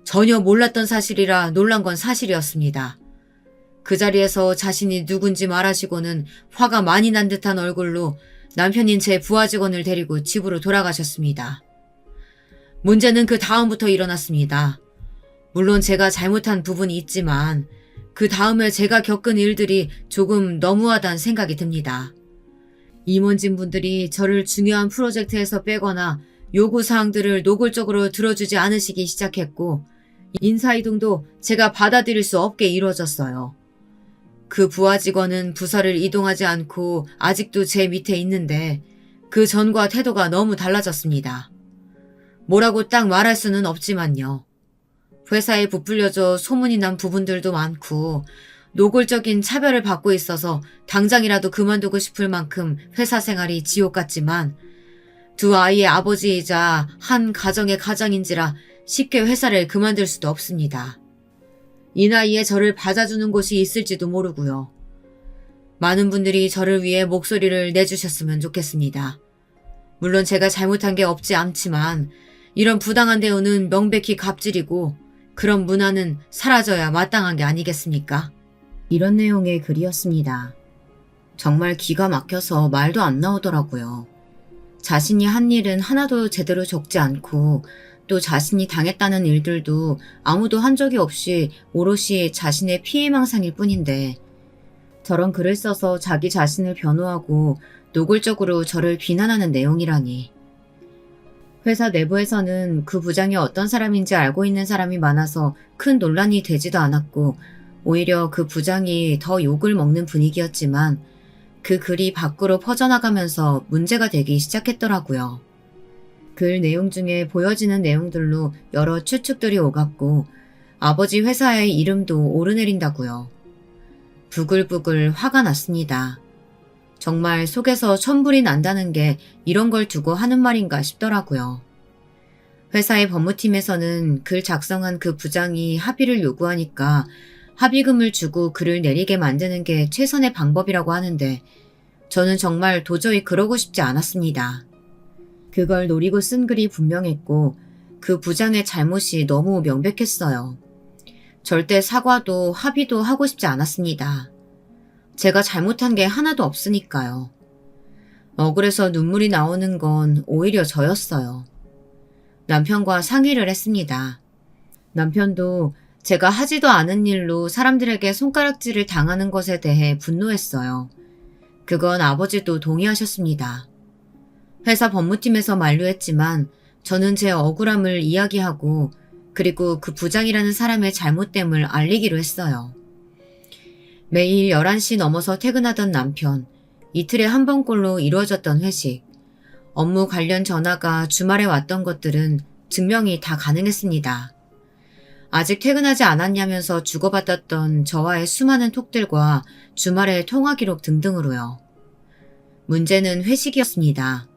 전혀 몰랐던 사실이라 놀란 건 사실이었습니다. 그 자리에서 자신이 누군지 말하시고는 화가 많이 난 듯한 얼굴로 남편인 제 부하 직원을 데리고 집으로 돌아가셨습니다. 문제는 그 다음부터 일어났습니다. 물론 제가 잘못한 부분이 있지만 그 다음에 제가 겪은 일들이 조금 너무하다는 생각이 듭니다. 임원진 분들이 저를 중요한 프로젝트에서 빼거나 요구사항들을 노골적으로 들어주지 않으시기 시작했고 인사이동도 제가 받아들일 수 없게 이루어졌어요. 그 부하 직원은 부서를 이동하지 않고 아직도 제 밑에 있는데 그 전과 태도가 너무 달라졌습니다. 뭐라고 딱 말할 수는 없지만요. 회사에 부풀려져 소문이 난 부분들도 많고 노골적인 차별을 받고 있어서 당장이라도 그만두고 싶을 만큼 회사 생활이 지옥 같지만 두 아이의 아버지이자 한 가정의 가장인지라 쉽게 회사를 그만둘 수도 없습니다. 이 나이에 저를 받아주는 곳이 있을지도 모르고요. 많은 분들이 저를 위해 목소리를 내주셨으면 좋겠습니다. 물론 제가 잘못한 게 없지 않지만 이런 부당한 대우는 명백히 갑질이고 그런 문화는 사라져야 마땅한 게 아니겠습니까? 이런 내용의 글이었습니다. 정말 기가 막혀서 말도 안 나오더라고요. 자신이 한 일은 하나도 제대로 적지 않고 또 자신이 당했다는 일들도 아무도 한 적이 없이 오롯이 자신의 피해망상일 뿐인데 저런 글을 써서 자기 자신을 변호하고 노골적으로 저를 비난하는 내용이라니. 회사 내부에서는 그 부장이 어떤 사람인지 알고 있는 사람이 많아서 큰 논란이 되지도 않았고 오히려 그 부장이 더 욕을 먹는 분위기였지만 그 글이 밖으로 퍼져나가면서 문제가 되기 시작했더라고요. 글 내용 중에 보여지는 내용들로 여러 추측들이 오갔고 아버지 회사의 이름도 오르내린다고요. 부글부글 화가 났습니다. 정말 속에서 천불이 난다는 게 이런 걸 두고 하는 말인가 싶더라고요. 회사의 법무팀에서는 글 작성한 그 부장이 합의를 요구하니까 합의금을 주고 글을 내리게 만드는 게 최선의 방법이라고 하는데 저는 정말 도저히 그러고 싶지 않았습니다. 그걸 노리고 쓴 글이 분명했고 그 부장의 잘못이 너무 명백했어요. 절대 사과도 합의도 하고 싶지 않았습니다. 제가 잘못한 게 하나도 없으니까요. 억울해서 눈물이 나오는 건 오히려 저였어요. 남편과 상의를 했습니다. 남편도 제가 하지도 않은 일로 사람들에게 손가락질을 당하는 것에 대해 분노했어요. 그건 아버지도 동의하셨습니다. 회사 법무팀에서 만류했지만 저는 제 억울함을 이야기하고 그리고 그 부장이라는 사람의 잘못됨을 알리기로 했어요. 매일 11시 넘어서 퇴근하던 남편, 이틀에 한 번꼴로 이루어졌던 회식, 업무 관련 전화가 주말에 왔던 것들은 증명이 다 가능했습니다. 아직 퇴근하지 않았냐면서 주고받았던 저와의 수많은 톡들과 주말의 통화 기록 등등으로요. 문제는 회식이었습니다.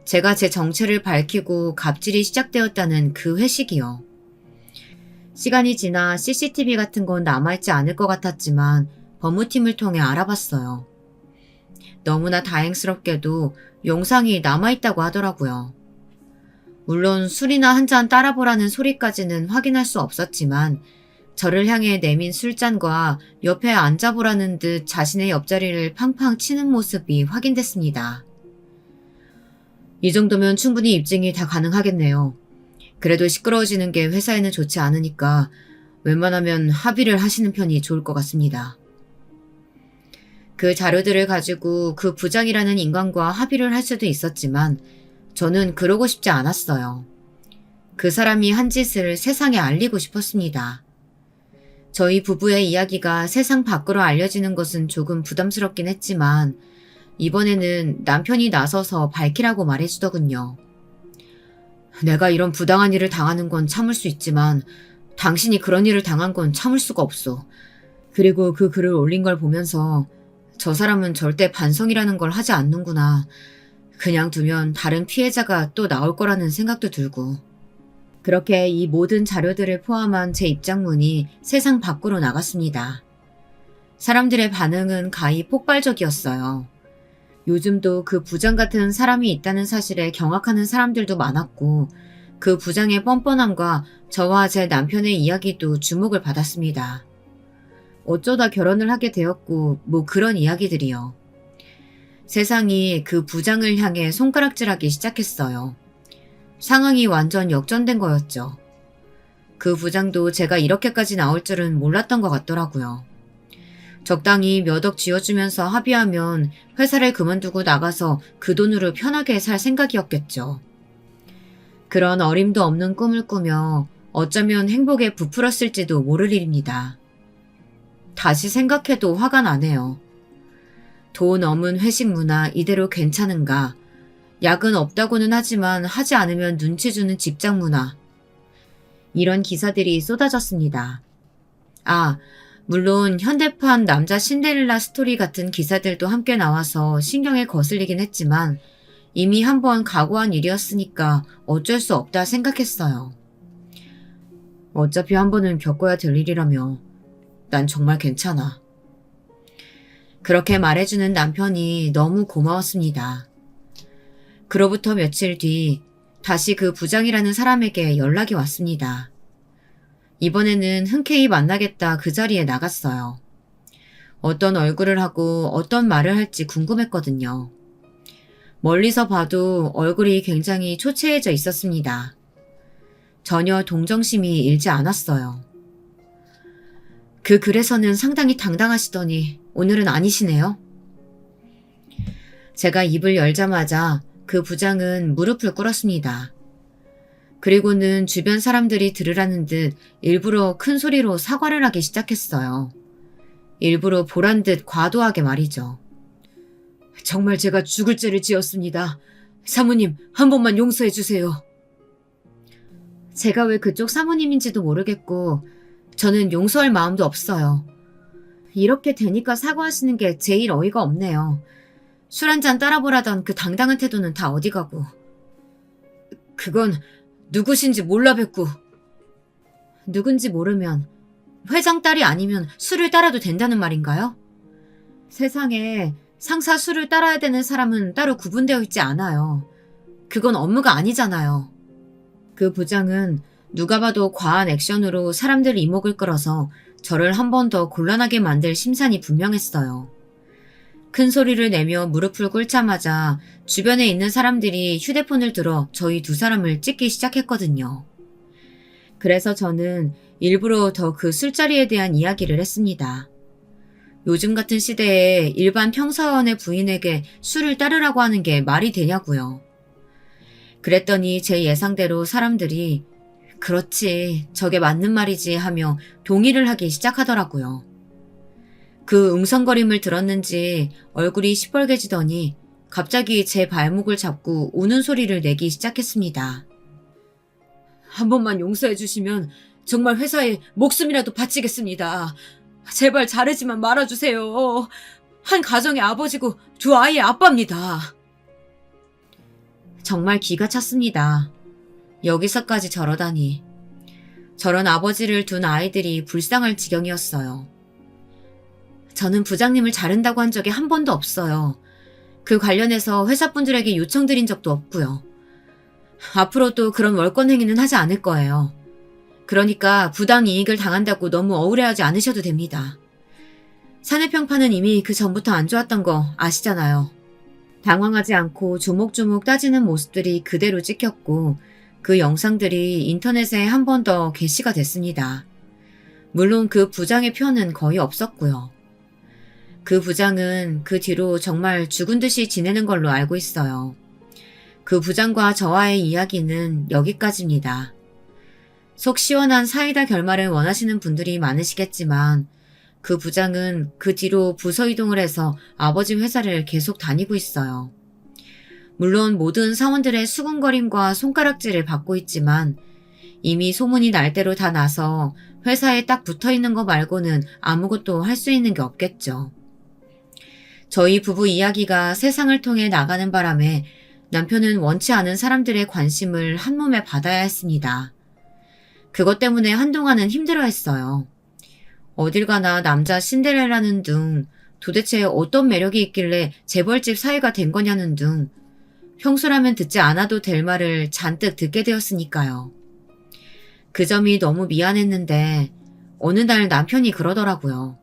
제가 제 정체를 밝히고 갑질이 시작되었다는 그 회식이요. 시간이 지나 CCTV 같은 건 남아있지 않을 것 같았지만 법무팀을 통해 알아봤어요. 너무나 다행스럽게도 영상이 남아있다고 하더라고요. 물론 술이나 한 잔 따라보라는 소리까지는 확인할 수 없었지만 저를 향해 내민 술잔과 옆에 앉아보라는 듯 자신의 옆자리를 팡팡 치는 모습이 확인됐습니다. 이 정도면 충분히 입증이 다 가능하겠네요. 그래도 시끄러워지는 게 회사에는 좋지 않으니까 웬만하면 합의를 하시는 편이 좋을 것 같습니다. 그 자료들을 가지고 그 부장이라는 인간과 합의를 할 수도 있었지만 저는 그러고 싶지 않았어요. 그 사람이 한 짓을 세상에 알리고 싶었습니다. 저희 부부의 이야기가 세상 밖으로 알려지는 것은 조금 부담스럽긴 했지만 이번에는 남편이 나서서 밝히라고 말해주더군요. 내가 이런 부당한 일을 당하는 건 참을 수 있지만 당신이 그런 일을 당한 건 참을 수가 없어. 그리고 그 글을 올린 걸 보면서 저 사람은 절대 반성이라는 걸 하지 않는구나. 그냥 두면 다른 피해자가 또 나올 거라는 생각도 들고. 그렇게 이 모든 자료들을 포함한 제 입장문이 세상 밖으로 나갔습니다. 사람들의 반응은 가히 폭발적이었어요. 요즘도 그 부장 같은 사람이 있다는 사실에 경악하는 사람들도 많았고 그 부장의 뻔뻔함과 저와 제 남편의 이야기도 주목을 받았습니다. 어쩌다 결혼을 하게 되었고 뭐 그런 이야기들이요. 세상이 그 부장을 향해 손가락질하기 시작했어요. 상황이 완전 역전된 거였죠. 그 부장도 제가 이렇게까지 나올 줄은 몰랐던 것 같더라고요. 적당히 몇 억 쥐어주면서 합의하면 회사를 그만두고 나가서 그 돈으로 편하게 살 생각이었겠죠. 그런 어림도 없는 꿈을 꾸며 어쩌면 행복에 부풀었을지도 모를 일입니다. 다시 생각해도 화가 나네요. 돈 없는 회식 문화 이대로 괜찮은가? 야근 없다고는 하지만 하지 않으면 눈치 주는 직장 문화. 이런 기사들이 쏟아졌습니다. 물론 현대판 남자 신데렐라 스토리 같은 기사들도 함께 나와서 신경에 거슬리긴 했지만 이미 한번 각오한 일이었으니까 어쩔 수 없다 생각했어요. 어차피 한 번은 겪어야 될 일이라며 난 정말 괜찮아. 그렇게 말해주는 남편이 너무 고마웠습니다. 그로부터 며칠 뒤 다시 그 부장이라는 사람에게 연락이 왔습니다. 이번에는 흔쾌히 만나겠다 그 자리에 나갔어요. 어떤 얼굴을 하고 어떤 말을 할지 궁금했거든요. 멀리서 봐도 얼굴이 굉장히 초췌해져 있었습니다. 전혀 동정심이 일지 않았어요. 그 글에서는 상당히 당당하시더니 오늘은 아니시네요. 제가 입을 열자마자 그 부장은 무릎을 꿇었습니다. 그리고는 주변 사람들이 들으라는 듯 일부러 큰 소리로 사과를 하기 시작했어요. 일부러 보란 듯 과도하게 말이죠. 정말 제가 죽을 죄를 지었습니다. 사모님, 한 번만 용서해 주세요. 제가 왜 그쪽 사모님인지도 모르겠고 저는 용서할 마음도 없어요. 이렇게 되니까 사과하시는 게 제일 어이가 없네요. 술 한잔 따라보라던 그 당당한 태도는 다 어디 가고. 그건 누구신지 몰라 뵙고. 누군지 모르면 회장 딸이 아니면 술을 따라도 된다는 말인가요? 세상에 상사 술을 따라야 되는 사람은 따로 구분되어 있지 않아요. 그건 업무가 아니잖아요. 그 부장은 누가 봐도 과한 액션으로 사람들 이목을 끌어서 저를 한 번 더 곤란하게 만들 심산이 분명했어요. 큰 소리를 내며 무릎을 꿇자마자 주변에 있는 사람들이 휴대폰을 들어 저희 두 사람을 찍기 시작했거든요. 그래서 저는 일부러 더 그 술자리에 대한 이야기를 했습니다. 요즘 같은 시대에 일반 평사원의 부인에게 술을 따르라고 하는 게 말이 되냐고요. 그랬더니 제 예상대로 사람들이 그렇지, 저게 맞는 말이지 하며 동의를 하기 시작하더라고요. 그 웅성거림을 들었는지 얼굴이 시뻘개지더니 갑자기 제 발목을 잡고 우는 소리를 내기 시작했습니다. 한 번만 용서해 주시면 정말 회사에 목숨이라도 바치겠습니다. 제발 자르지만 말아주세요. 한 가정의 아버지고 두 아이의 아빠입니다. 정말 기가 찼습니다. 여기서까지 저러다니. 저런 아버지를 둔 아이들이 불쌍할 지경이었어요. 저는 부장님을 자른다고 한 적이 한 번도 없어요. 그 관련해서 회사분들에게 요청드린 적도 없고요. 앞으로도 그런 월권 행위는 하지 않을 거예요. 그러니까 부당 이익을 당한다고 너무 억울해하지 않으셔도 됩니다. 사내평판은 이미 그 전부터 안 좋았던 거 아시잖아요. 당황하지 않고 조목조목 따지는 모습들이 그대로 찍혔고 그 영상들이 인터넷에 한 번 더 게시가 됐습니다. 물론 그 부장의 표는 거의 없었고요. 그 부장은 그 뒤로 정말 죽은 듯이 지내는 걸로 알고 있어요. 그 부장과 저와의 이야기는 여기까지입니다. 속 시원한 사이다 결말을 원하시는 분들이 많으시겠지만 그 부장은 그 뒤로 부서 이동을 해서 아버지 회사를 계속 다니고 있어요. 물론 모든 사원들의 수군거림과 손가락질을 받고 있지만 이미 소문이 날 대로 다 나서 회사에 딱 붙어있는 거 말고는 아무것도 할 수 있는 게 없겠죠. 저희 부부 이야기가 세상을 통해 나가는 바람에 남편은 원치 않은 사람들의 관심을 한몸에 받아야 했습니다. 그것 때문에 한동안은 힘들어했어요. 어딜 가나 남자 신데렐라는 둥, 도대체 어떤 매력이 있길래 재벌집 사위가 된 거냐는 둥, 평소라면 듣지 않아도 될 말을 잔뜩 듣게 되었으니까요. 그 점이 너무 미안했는데 어느 날 남편이 그러더라고요.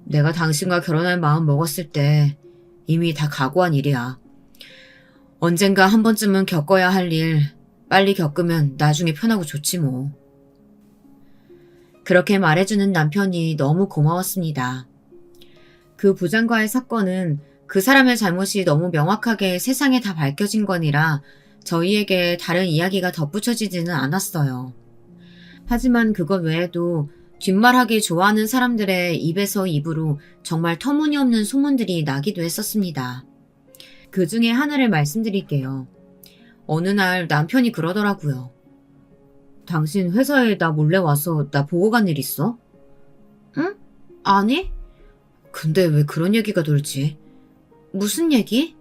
내가 당신과 결혼할 마음 먹었을 때 이미 다 각오한 일이야. 언젠가 한 번쯤은 겪어야 할 일, 빨리 겪으면 나중에 편하고 좋지 뭐. 그렇게 말해주는 남편이 너무 고마웠습니다. 그 부장과의 사건은 그 사람의 잘못이 너무 명확하게 세상에 다 밝혀진 거니라 저희에게 다른 이야기가 덧붙여지지는 않았어요. 하지만 그것 외에도 뒷말하기 좋아하는 사람들의 입에서 입으로 정말 터무니없는 소문들이 나기도 했었습니다. 그 중에 하나를 말씀드릴게요. 어느 날 남편이 그러더라고요. 당신 회사에 나 몰래 와서 나 보고 간 일 있어? 응? 아니? 근데 왜 그런 얘기가 돌지? 무슨 얘기?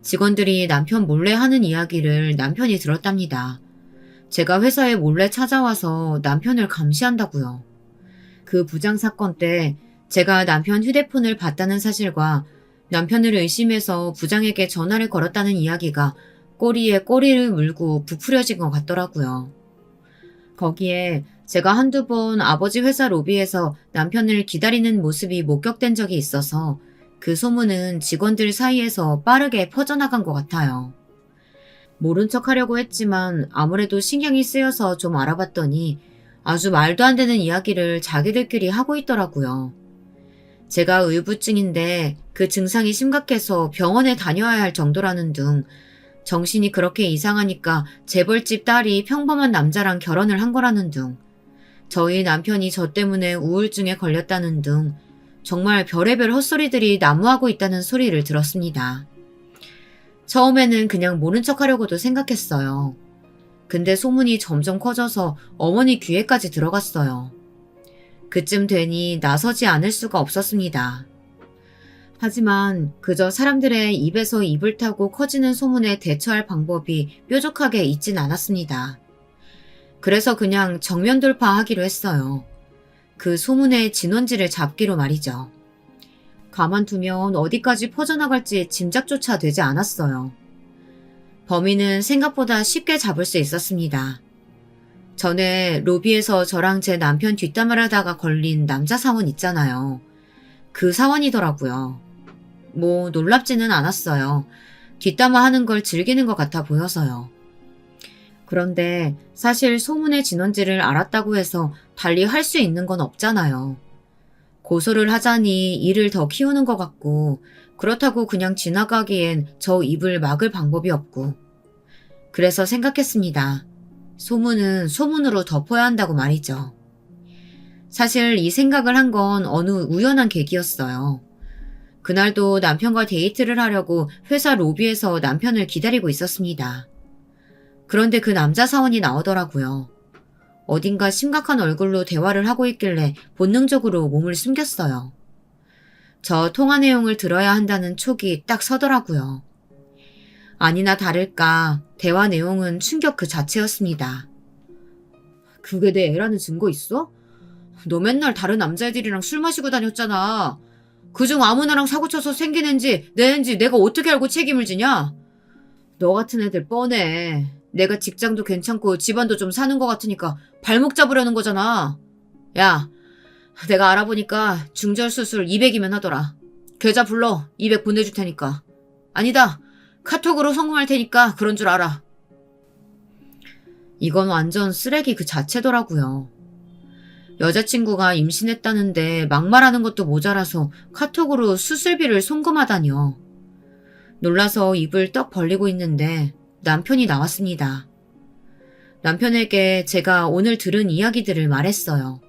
직원들이 남편 몰래 하는 이야기를 남편이 들었답니다. 제가 회사에 몰래 찾아와서 남편을 감시한다고요. 그 부장 사건 때 제가 남편 휴대폰을 봤다는 사실과 남편을 의심해서 부장에게 전화를 걸었다는 이야기가 꼬리에 꼬리를 물고 부풀려진 것 같더라고요. 거기에 제가 한두 번 아버지 회사 로비에서 남편을 기다리는 모습이 목격된 적이 있어서 그 소문은 직원들 사이에서 빠르게 퍼져나간 것 같아요. 모른 척 하려고 했지만 아무래도 신경이 쓰여서 좀 알아봤더니 아주 말도 안 되는 이야기를 자기들끼리 하고 있더라고요. 제가 의부증인데 그 증상이 심각해서 병원에 다녀야 할 정도라는 등 정신이 그렇게 이상하니까 재벌집 딸이 평범한 남자랑 결혼을 한 거라는 등 저희 남편이 저 때문에 우울증에 걸렸다는 등 정말 별의별 헛소리들이 난무하고 있다는 소리를 들었습니다. 처음에는 그냥 모른 척 하려고도 생각했어요. 근데 소문이 점점 커져서 어머니 귀에까지 들어갔어요. 그쯤 되니 나서지 않을 수가 없었습니다. 하지만 그저 사람들의 입에서 입을 타고 커지는 소문에 대처할 방법이 뾰족하게 있진 않았습니다. 그래서 그냥 정면 돌파하기로 했어요. 그 소문의 진원지를 잡기로 말이죠. 가만두면 어디까지 퍼져나갈지 짐작조차 되지 않았어요. 범인은 생각보다 쉽게 잡을 수 있었습니다. 전에 로비에서 저랑 제 남편 뒷담을 하다가 걸린 남자 사원 있잖아요. 그 사원이더라고요. 뭐 놀랍지는 않았어요. 뒷담화 하는 걸 즐기는 것 같아 보여서요. 그런데 사실 소문의 진원지를 알았다고 해서 달리 할 수 있는 건 없잖아요. 고소를 하자니 일을 더 키우는 것 같고 그렇다고 그냥 지나가기엔 저 입을 막을 방법이 없고 그래서 생각했습니다. 소문은 소문으로 덮어야 한다고 말이죠. 사실 이 생각을 한 건 어느 우연한 계기였어요. 그날도 남편과 데이트를 하려고 회사 로비에서 남편을 기다리고 있었습니다. 그런데 그 남자 사원이 나오더라고요. 어딘가 심각한 얼굴로 대화를 하고 있길래 본능적으로 몸을 숨겼어요. 저 통화 내용을 들어야 한다는 촉이 딱 서더라고요. 아니나 다를까 대화 내용은 충격 그 자체였습니다. 그게 내 애라는 증거 있어? 너 맨날 다른 남자애들이랑 술 마시고 다녔잖아. 그중 아무나랑 사고쳐서 생긴 앤지 내 앤지 내가 어떻게 알고 책임을 지냐? 너 같은 애들 뻔해. 내가 직장도 괜찮고 집안도 좀 사는 것 같으니까 발목 잡으려는 거잖아. 야, 내가 알아보니까 중절수술 200이면 하더라. 계좌 불러 200 보내줄 테니까. 아니다. 카톡으로 성공할 테니까 그런 줄 알아. 이건 완전 쓰레기 그 자체더라고요. 여자친구가 임신했다는데 막말하는 것도 모자라서 카톡으로 수술비를 송금하다뇨. 놀라서 입을 떡 벌리고 있는데 남편이 나왔습니다. 남편에게 제가 오늘 들은 이야기들을 말했어요.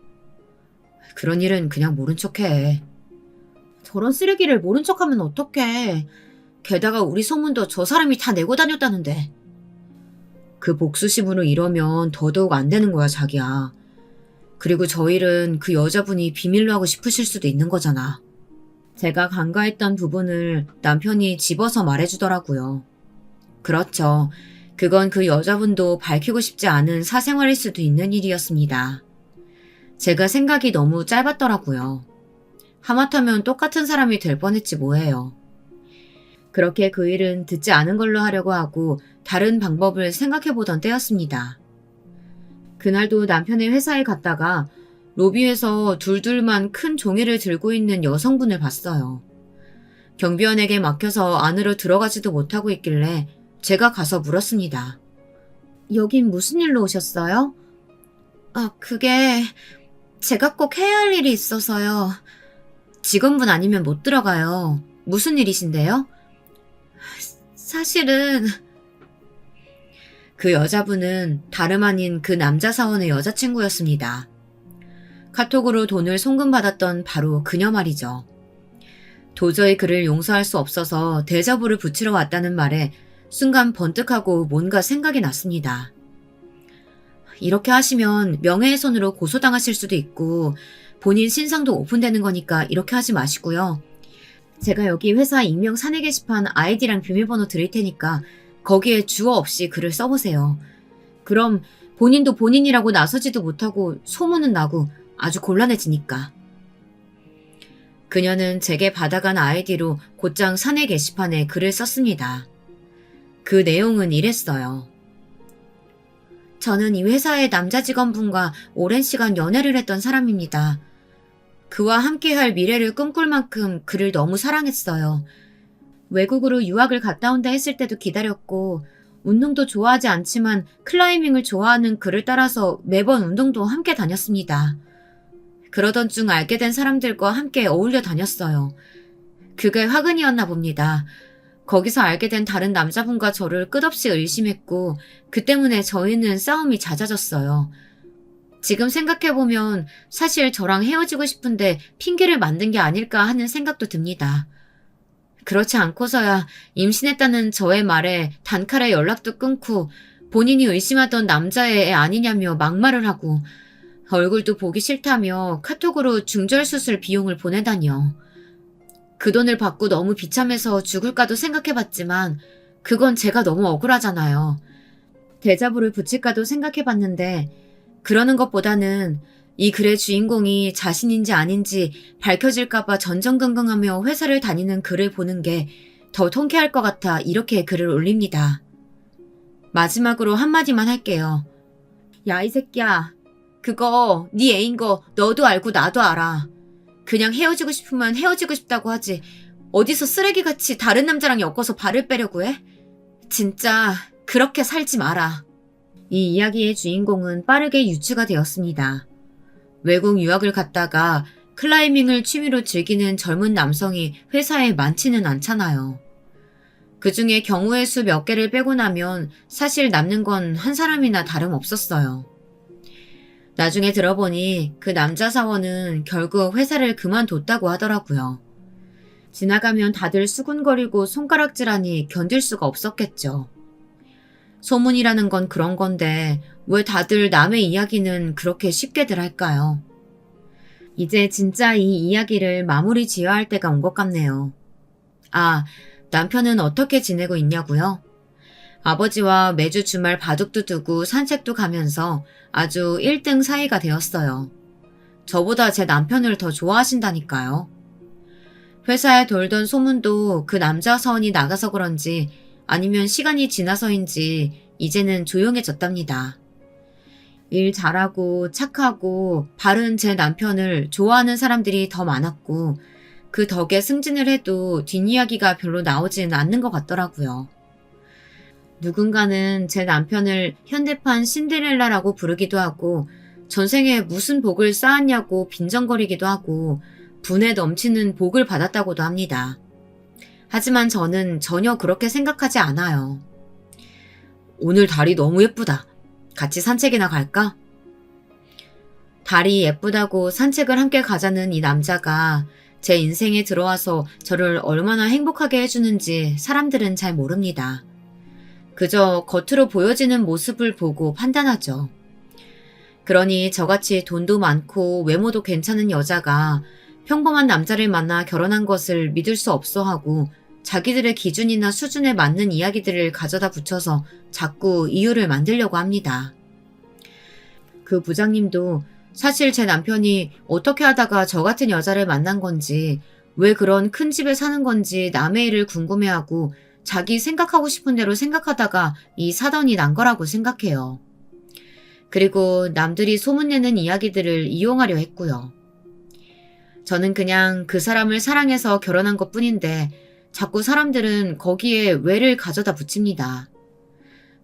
그런 일은 그냥 모른 척해. 저런 쓰레기를 모른 척하면 어떡해. 게다가 우리 소문도 저 사람이 다 내고 다녔다는데. 그 복수심으로 이러면 더더욱 안 되는 거야, 자기야. 그리고 저 일은 그 여자분이 비밀로 하고 싶으실 수도 있는 거잖아. 제가 간과했던 부분을 남편이 집어서 말해주더라고요. 그렇죠. 그건 그 여자분도 밝히고 싶지 않은 사생활일 수도 있는 일이었습니다. 제가 생각이 너무 짧았더라고요. 하마터면 똑같은 사람이 될 뻔했지 뭐예요. 그렇게 그 일은 듣지 않은 걸로 하려고 하고 다른 방법을 생각해보던 때였습니다. 그날도 남편의 회사에 갔다가 로비에서 둘둘만 큰 종이를 들고 있는 여성분을 봤어요. 경비원에게 막혀서 안으로 들어가지도 못하고 있길래 제가 가서 물었습니다. 여긴 무슨 일로 오셨어요? 그게 제가 꼭 해야 할 일이 있어서요. 직원분 아니면 못 들어가요. 무슨 일이신데요? 사실은 그 여자분은 다름 아닌 그 남자 사원의 여자친구였습니다. 카톡으로 돈을 송금받았던 바로 그녀 말이죠. 도저히 그를 용서할 수 없어서 데자부를 붙이러 왔다는 말에 순간 번뜩하고 뭔가 생각이 났습니다. 이렇게 하시면 명예훼손으로 고소당하실 수도 있고 본인 신상도 오픈되는 거니까 이렇게 하지 마시고요. 제가 여기 회사 익명 사내 게시판 아이디랑 비밀번호 드릴 테니까 거기에 주어 없이 글을 써보세요. 그럼 본인도 본인이라고 나서지도 못하고 소문은 나고 아주 곤란해지니까. 그녀는 제게 받아간 아이디로 곧장 사내 게시판에 글을 썼습니다. 그 내용은 이랬어요. 저는 이 회사의 남자 직원분과 오랜 시간 연애를 했던 사람입니다. 그와 함께할 미래를 꿈꿀 만큼 그를 너무 사랑했어요. 외국으로 유학을 갔다 온다 했을 때도 기다렸고 운동도 좋아하지 않지만 클라이밍을 좋아하는 그를 따라서 매번 운동도 함께 다녔습니다. 그러던 중 알게 된 사람들과 함께 어울려 다녔어요. 그게 화근이었나 봅니다. 거기서 알게 된 다른 남자분과 저를 끝없이 의심했고 그 때문에 저희는 싸움이 잦아졌어요. 지금 생각해보면 사실 저랑 헤어지고 싶은데 핑계를 만든 게 아닐까 하는 생각도 듭니다. 그렇지 않고서야 임신했다는 저의 말에 단칼에 연락도 끊고 본인이 의심하던 남자의 애 아니냐며 막말을 하고 얼굴도 보기 싫다며 카톡으로 중절수술 비용을 보내다니요. 그 돈을 받고 너무 비참해서 죽을까도 생각해봤지만 그건 제가 너무 억울하잖아요. 데자부를 붙일까도 생각해봤는데 그러는 것보다는 이 글의 주인공이 자신인지 아닌지 밝혀질까봐 전전긍긍하며 회사를 다니는 글을 보는 게 더 통쾌할 것 같아 이렇게 글을 올립니다. 마지막으로 한마디만 할게요. 야, 이 새끼야. 그거 네 애인 거 너도 알고 나도 알아. 그냥 헤어지고 싶으면 헤어지고 싶다고 하지. 어디서 쓰레기같이 다른 남자랑 엮어서 발을 빼려고 해? 진짜 그렇게 살지 마라. 이 이야기의 주인공은 빠르게 유추가 되었습니다. 외국 유학을 갔다가 클라이밍을 취미로 즐기는 젊은 남성이 회사에 많지는 않잖아요. 그 중에 경우의 수 몇 개를 빼고 나면 사실 남는 건 한 사람이나 다름없었어요. 나중에 들어보니 그 남자 사원은 결국 회사를 그만뒀다고 하더라고요. 지나가면 다들 수군거리고 손가락질하니 견딜 수가 없었겠죠. 소문이라는 건 그런 건데 왜 다들 남의 이야기는 그렇게 쉽게들 할까요? 이제 진짜 이 이야기를 마무리 지어야 할 때가 온 것 같네요. 아, 남편은 어떻게 지내고 있냐고요? 아버지와 매주 주말 바둑도 두고 산책도 가면서 아주 1등 사이가 되었어요. 저보다 제 남편을 더 좋아하신다니까요. 회사에 돌던 소문도 그 남자 사원이 나가서 그런지 아니면 시간이 지나서인지 이제는 조용해졌답니다. 일 잘하고 착하고 바른 제 남편을 좋아하는 사람들이 더 많았고 그 덕에 승진을 해도 뒷이야기가 별로 나오진 않는 것 같더라고요. 누군가는 제 남편을 현대판 신데렐라라고 부르기도 하고 전생에 무슨 복을 쌓았냐고 빈정거리기도 하고 분에 넘치는 복을 받았다고도 합니다. 하지만 저는 전혀 그렇게 생각하지 않아요. 오늘 달이 너무 예쁘다. 같이 산책이나 갈까? 달이 예쁘다고 산책을 함께 가자는 이 남자가 제 인생에 들어와서 저를 얼마나 행복하게 해주는지 사람들은 잘 모릅니다. 그저 겉으로 보여지는 모습을 보고 판단하죠. 그러니 저같이 돈도 많고 외모도 괜찮은 여자가 평범한 남자를 만나 결혼한 것을 믿을 수 없어 하고 자기들의 기준이나 수준에 맞는 이야기들을 가져다 붙여서 자꾸 이유를 만들려고 합니다. 그 부장님도 사실 제 남편이 어떻게 하다가 저 같은 여자를 만난 건지, 왜 그런 큰 집에 사는 건지 남의 일을 궁금해하고 자기 생각하고 싶은 대로 생각하다가 이 사단이 난 거라고 생각해요. 그리고 남들이 소문내는 이야기들을 이용하려 했고요. 저는 그냥 그 사람을 사랑해서 결혼한 것 뿐인데 자꾸 사람들은 거기에 왜를 가져다 붙입니다.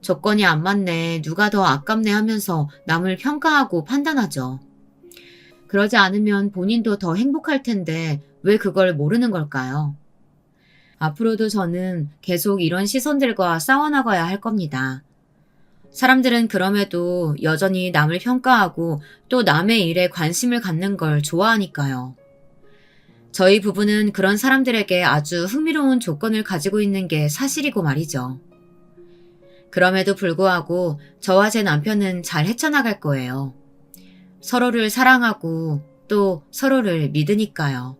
조건이 안 맞네, 누가 더 아깝네 하면서 남을 평가하고 판단하죠. 그러지 않으면 본인도 더 행복할 텐데 왜 그걸 모르는 걸까요? 앞으로도 저는 계속 이런 시선들과 싸워나가야 할 겁니다. 사람들은 그럼에도 여전히 남을 평가하고 또 남의 일에 관심을 갖는 걸 좋아하니까요. 저희 부부는 그런 사람들에게 아주 흥미로운 조건을 가지고 있는 게 사실이고 말이죠. 그럼에도 불구하고 저와 제 남편은 잘 헤쳐나갈 거예요. 서로를 사랑하고 또 서로를 믿으니까요.